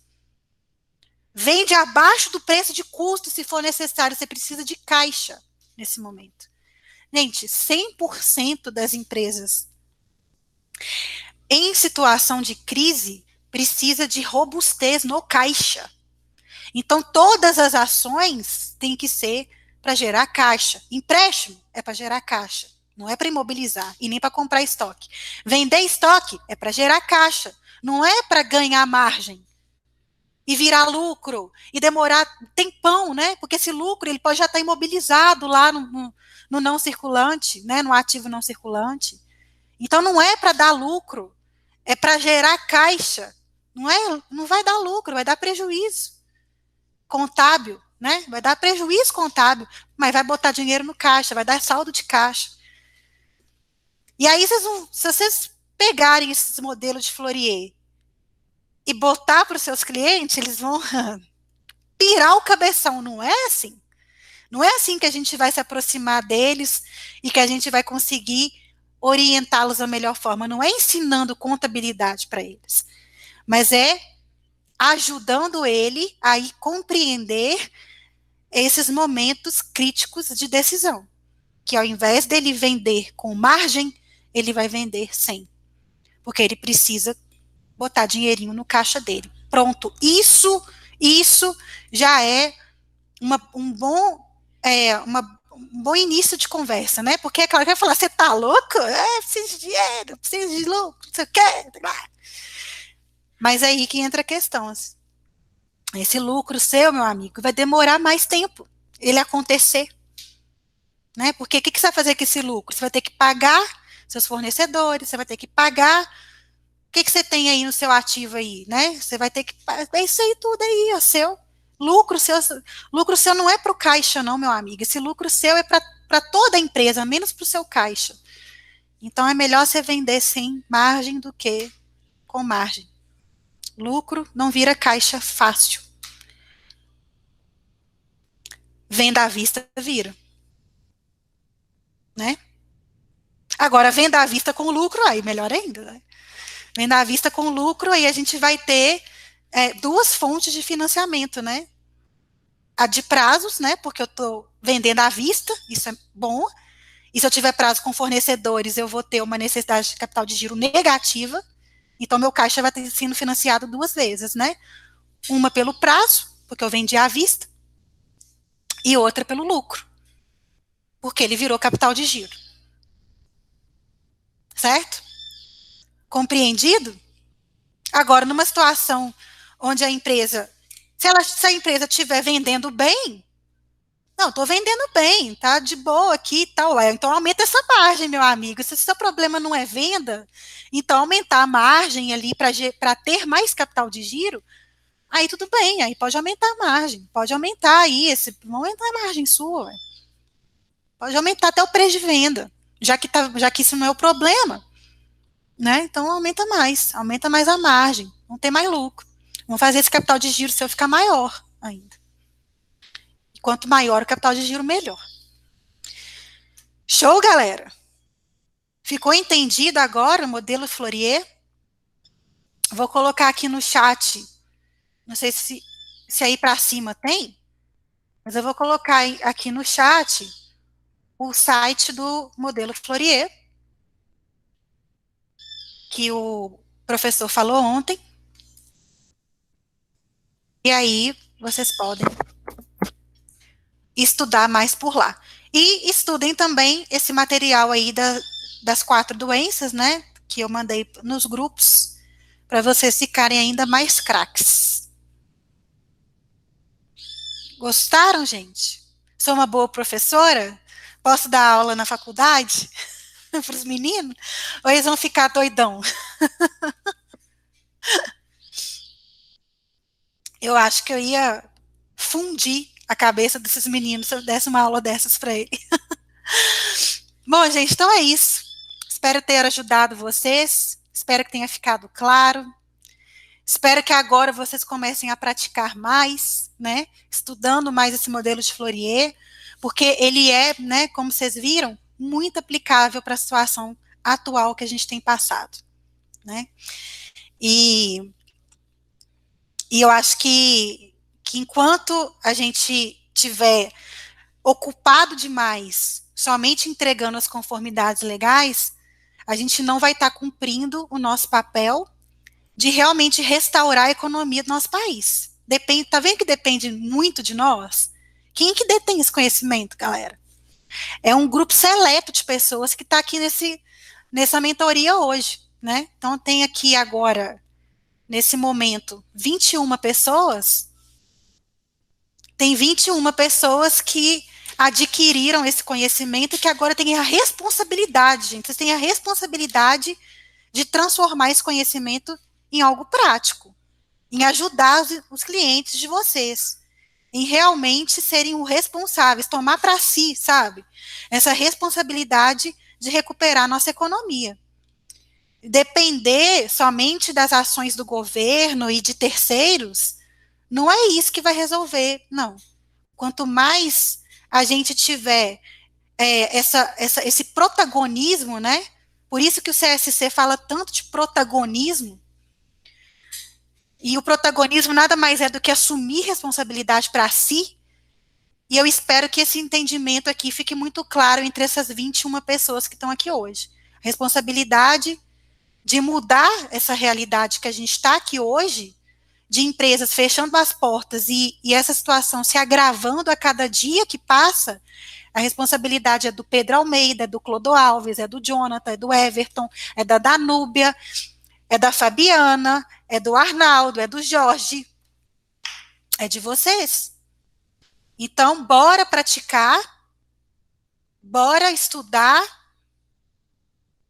Vende abaixo do preço de custo, se for necessário. Você precisa de caixa nesse momento. Gente, 100% das empresas em situação de crise precisa de robustez no caixa. Então, todas as ações têm que ser para gerar caixa. Empréstimo é para gerar caixa, não é para imobilizar e nem para comprar estoque. Vender estoque é para gerar caixa, não é para ganhar margem e virar lucro e demorar tempão, né? Porque esse lucro ele pode já estar imobilizado lá no não circulante, né? No ativo não circulante. Então, não é para dar lucro, é para gerar caixa. Não vai dar lucro, vai dar prejuízo contábil, né? Vai dar prejuízo contábil, mas vai botar dinheiro no caixa, vai dar saldo de caixa. E aí, se vocês pegarem esses modelos de Fourier e botar para os seus clientes, eles vão pirar o cabeção, não é assim? Não é assim que a gente vai se aproximar deles e que a gente vai conseguir orientá-los da melhor forma. Não é ensinando contabilidade para eles, mas é ajudando ele a compreender esses momentos críticos de decisão, que ao invés dele vender com margem, ele vai vender sem, porque ele precisa botar dinheirinho no caixa dele. Pronto, isso já é um bom início de conversa, né? Porque é claro que vai falar, você tá louco? Preciso de dinheiro, preciso de lucro, não sei o quê. Mas é aí que entra a questão. Esse lucro seu, meu amigo, vai demorar mais tempo ele acontecer. Né? Porque o que você vai fazer com esse lucro? Você vai ter que pagar seus fornecedores, você vai ter que pagar. O que você tem aí no seu ativo aí, né? Você vai ter que pagar. É isso aí tudo aí, é seu. Lucro seu não é para o caixa, não, meu amigo. Esse lucro seu é para toda a empresa, menos para o seu caixa. Então é melhor você vender sem margem do que com margem. Lucro não vira caixa fácil. Venda à vista vira. Né? Agora, venda à vista com lucro, aí melhor ainda. Né? Venda à vista com lucro, aí a gente vai ter duas fontes de financiamento, né? A de prazos, né? Porque eu estou vendendo à vista, isso é bom. E se eu tiver prazo com fornecedores, eu vou ter uma necessidade de capital de giro negativa. Então, meu caixa vai ter sido financiado duas vezes, né? Uma pelo prazo, porque eu vendi à vista, e outra pelo lucro, porque ele virou capital de giro. Certo? Compreendido? Agora, numa situação onde a empresa, se a empresa estiver vendendo bem, não, estou vendendo bem, tá de boa aqui e tal, então aumenta essa margem, meu amigo. Se o seu problema não é venda, então aumentar a margem ali para ter mais capital de giro, aí tudo bem, aí pode aumentar a margem, pode aumentar aí, aumentar a margem sua, pode aumentar até o preço de venda, já que isso não é o problema. Né? Então aumenta mais a margem, não tem mais lucro. Vamos fazer esse capital de giro seu ficar maior ainda. E quanto maior o capital de giro, melhor. Show, galera? Ficou entendido agora o modelo Fourier? Vou colocar aqui no chat, não sei se aí para cima tem, mas eu vou colocar aqui no chat o site do modelo Fourier, que o professor falou ontem, e aí vocês podem estudar mais por lá. E estudem também esse material aí das 4 doenças, né, que eu mandei nos grupos, para vocês ficarem ainda mais craques. Gostaram, gente? Sou uma boa professora? Posso dar aula na faculdade para os meninos? Ou eles vão ficar doidão? Eu acho que eu ia fundir a cabeça desses meninos se eu desse uma aula dessas para ele. Bom, gente, então é isso. Espero ter ajudado vocês. Espero que tenha ficado claro. Espero que agora vocês comecem a praticar mais, né? Estudando mais esse modelo de Fourier, porque ele é, né, como vocês viram, muito aplicável para a situação atual que a gente tem passado, né? E, e eu acho que enquanto a gente tiver ocupado demais, somente entregando as conformidades legais, a gente não vai estar cumprindo o nosso papel de realmente restaurar a economia do nosso país. Depende, tá vendo que depende muito de nós? Quem que detém esse conhecimento, galera? É um grupo seleto de pessoas que está aqui nessa mentoria hoje, né? Então tem aqui agora, nesse momento, 21 pessoas, tem 21 pessoas que adquiriram esse conhecimento e que agora têm a responsabilidade, gente, vocês têm a responsabilidade de transformar esse conhecimento em algo prático, em ajudar os clientes de vocês, em realmente serem os responsáveis, tomar para si, sabe, essa responsabilidade de recuperar nossa economia. Depender somente das ações do governo e de terceiros, não é isso que vai resolver, não. Quanto mais a gente tiver esse protagonismo, né? Por isso que o CSC fala tanto de protagonismo, e o protagonismo nada mais é do que assumir responsabilidade para si, e eu espero que esse entendimento aqui fique muito claro entre essas 21 pessoas que estão aqui hoje. A responsabilidade de mudar essa realidade que a gente está aqui hoje, de empresas fechando as portas e essa situação se agravando a cada dia que passa, a responsabilidade é do Pedro Almeida, é do Clodo Alves, é do Jonathan, é do Everton, é da Danúbia, é da Fabiana, é do Arnaldo, é do Jorge, é de vocês. Então, bora praticar, bora estudar,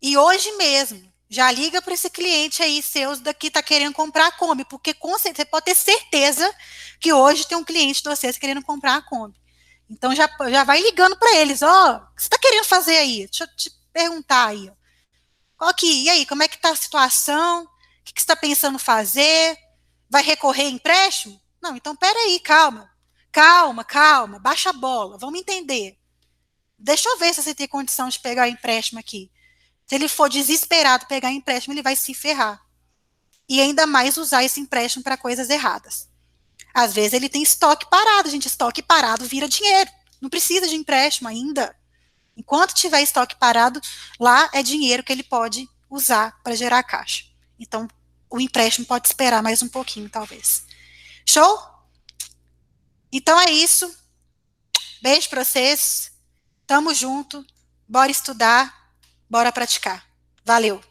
e hoje mesmo, já liga para esse cliente aí seus daqui está querendo comprar a Kombi, porque com certeza, você pode ter certeza que hoje tem um cliente de vocês querendo comprar a Kombi. Então já vai ligando para eles, ó, o que você está querendo fazer aí? Deixa eu te perguntar aí. E aí, como é que está a situação? O que você está pensando fazer? Vai recorrer a empréstimo? Não, então peraí, calma. Calma, baixa a bola, vamos entender. Deixa eu ver se você tem condição de pegar o empréstimo aqui. Se ele for desesperado pegar empréstimo, ele vai se ferrar. E ainda mais usar esse empréstimo para coisas erradas. Às vezes ele tem estoque parado, gente. Estoque parado vira dinheiro. Não precisa de empréstimo ainda. Enquanto tiver estoque parado, lá é dinheiro que ele pode usar para gerar caixa. Então, o empréstimo pode esperar mais um pouquinho, talvez. Show? Então é isso. Beijo para vocês. Tamo junto. Bora estudar. Bora praticar. Valeu.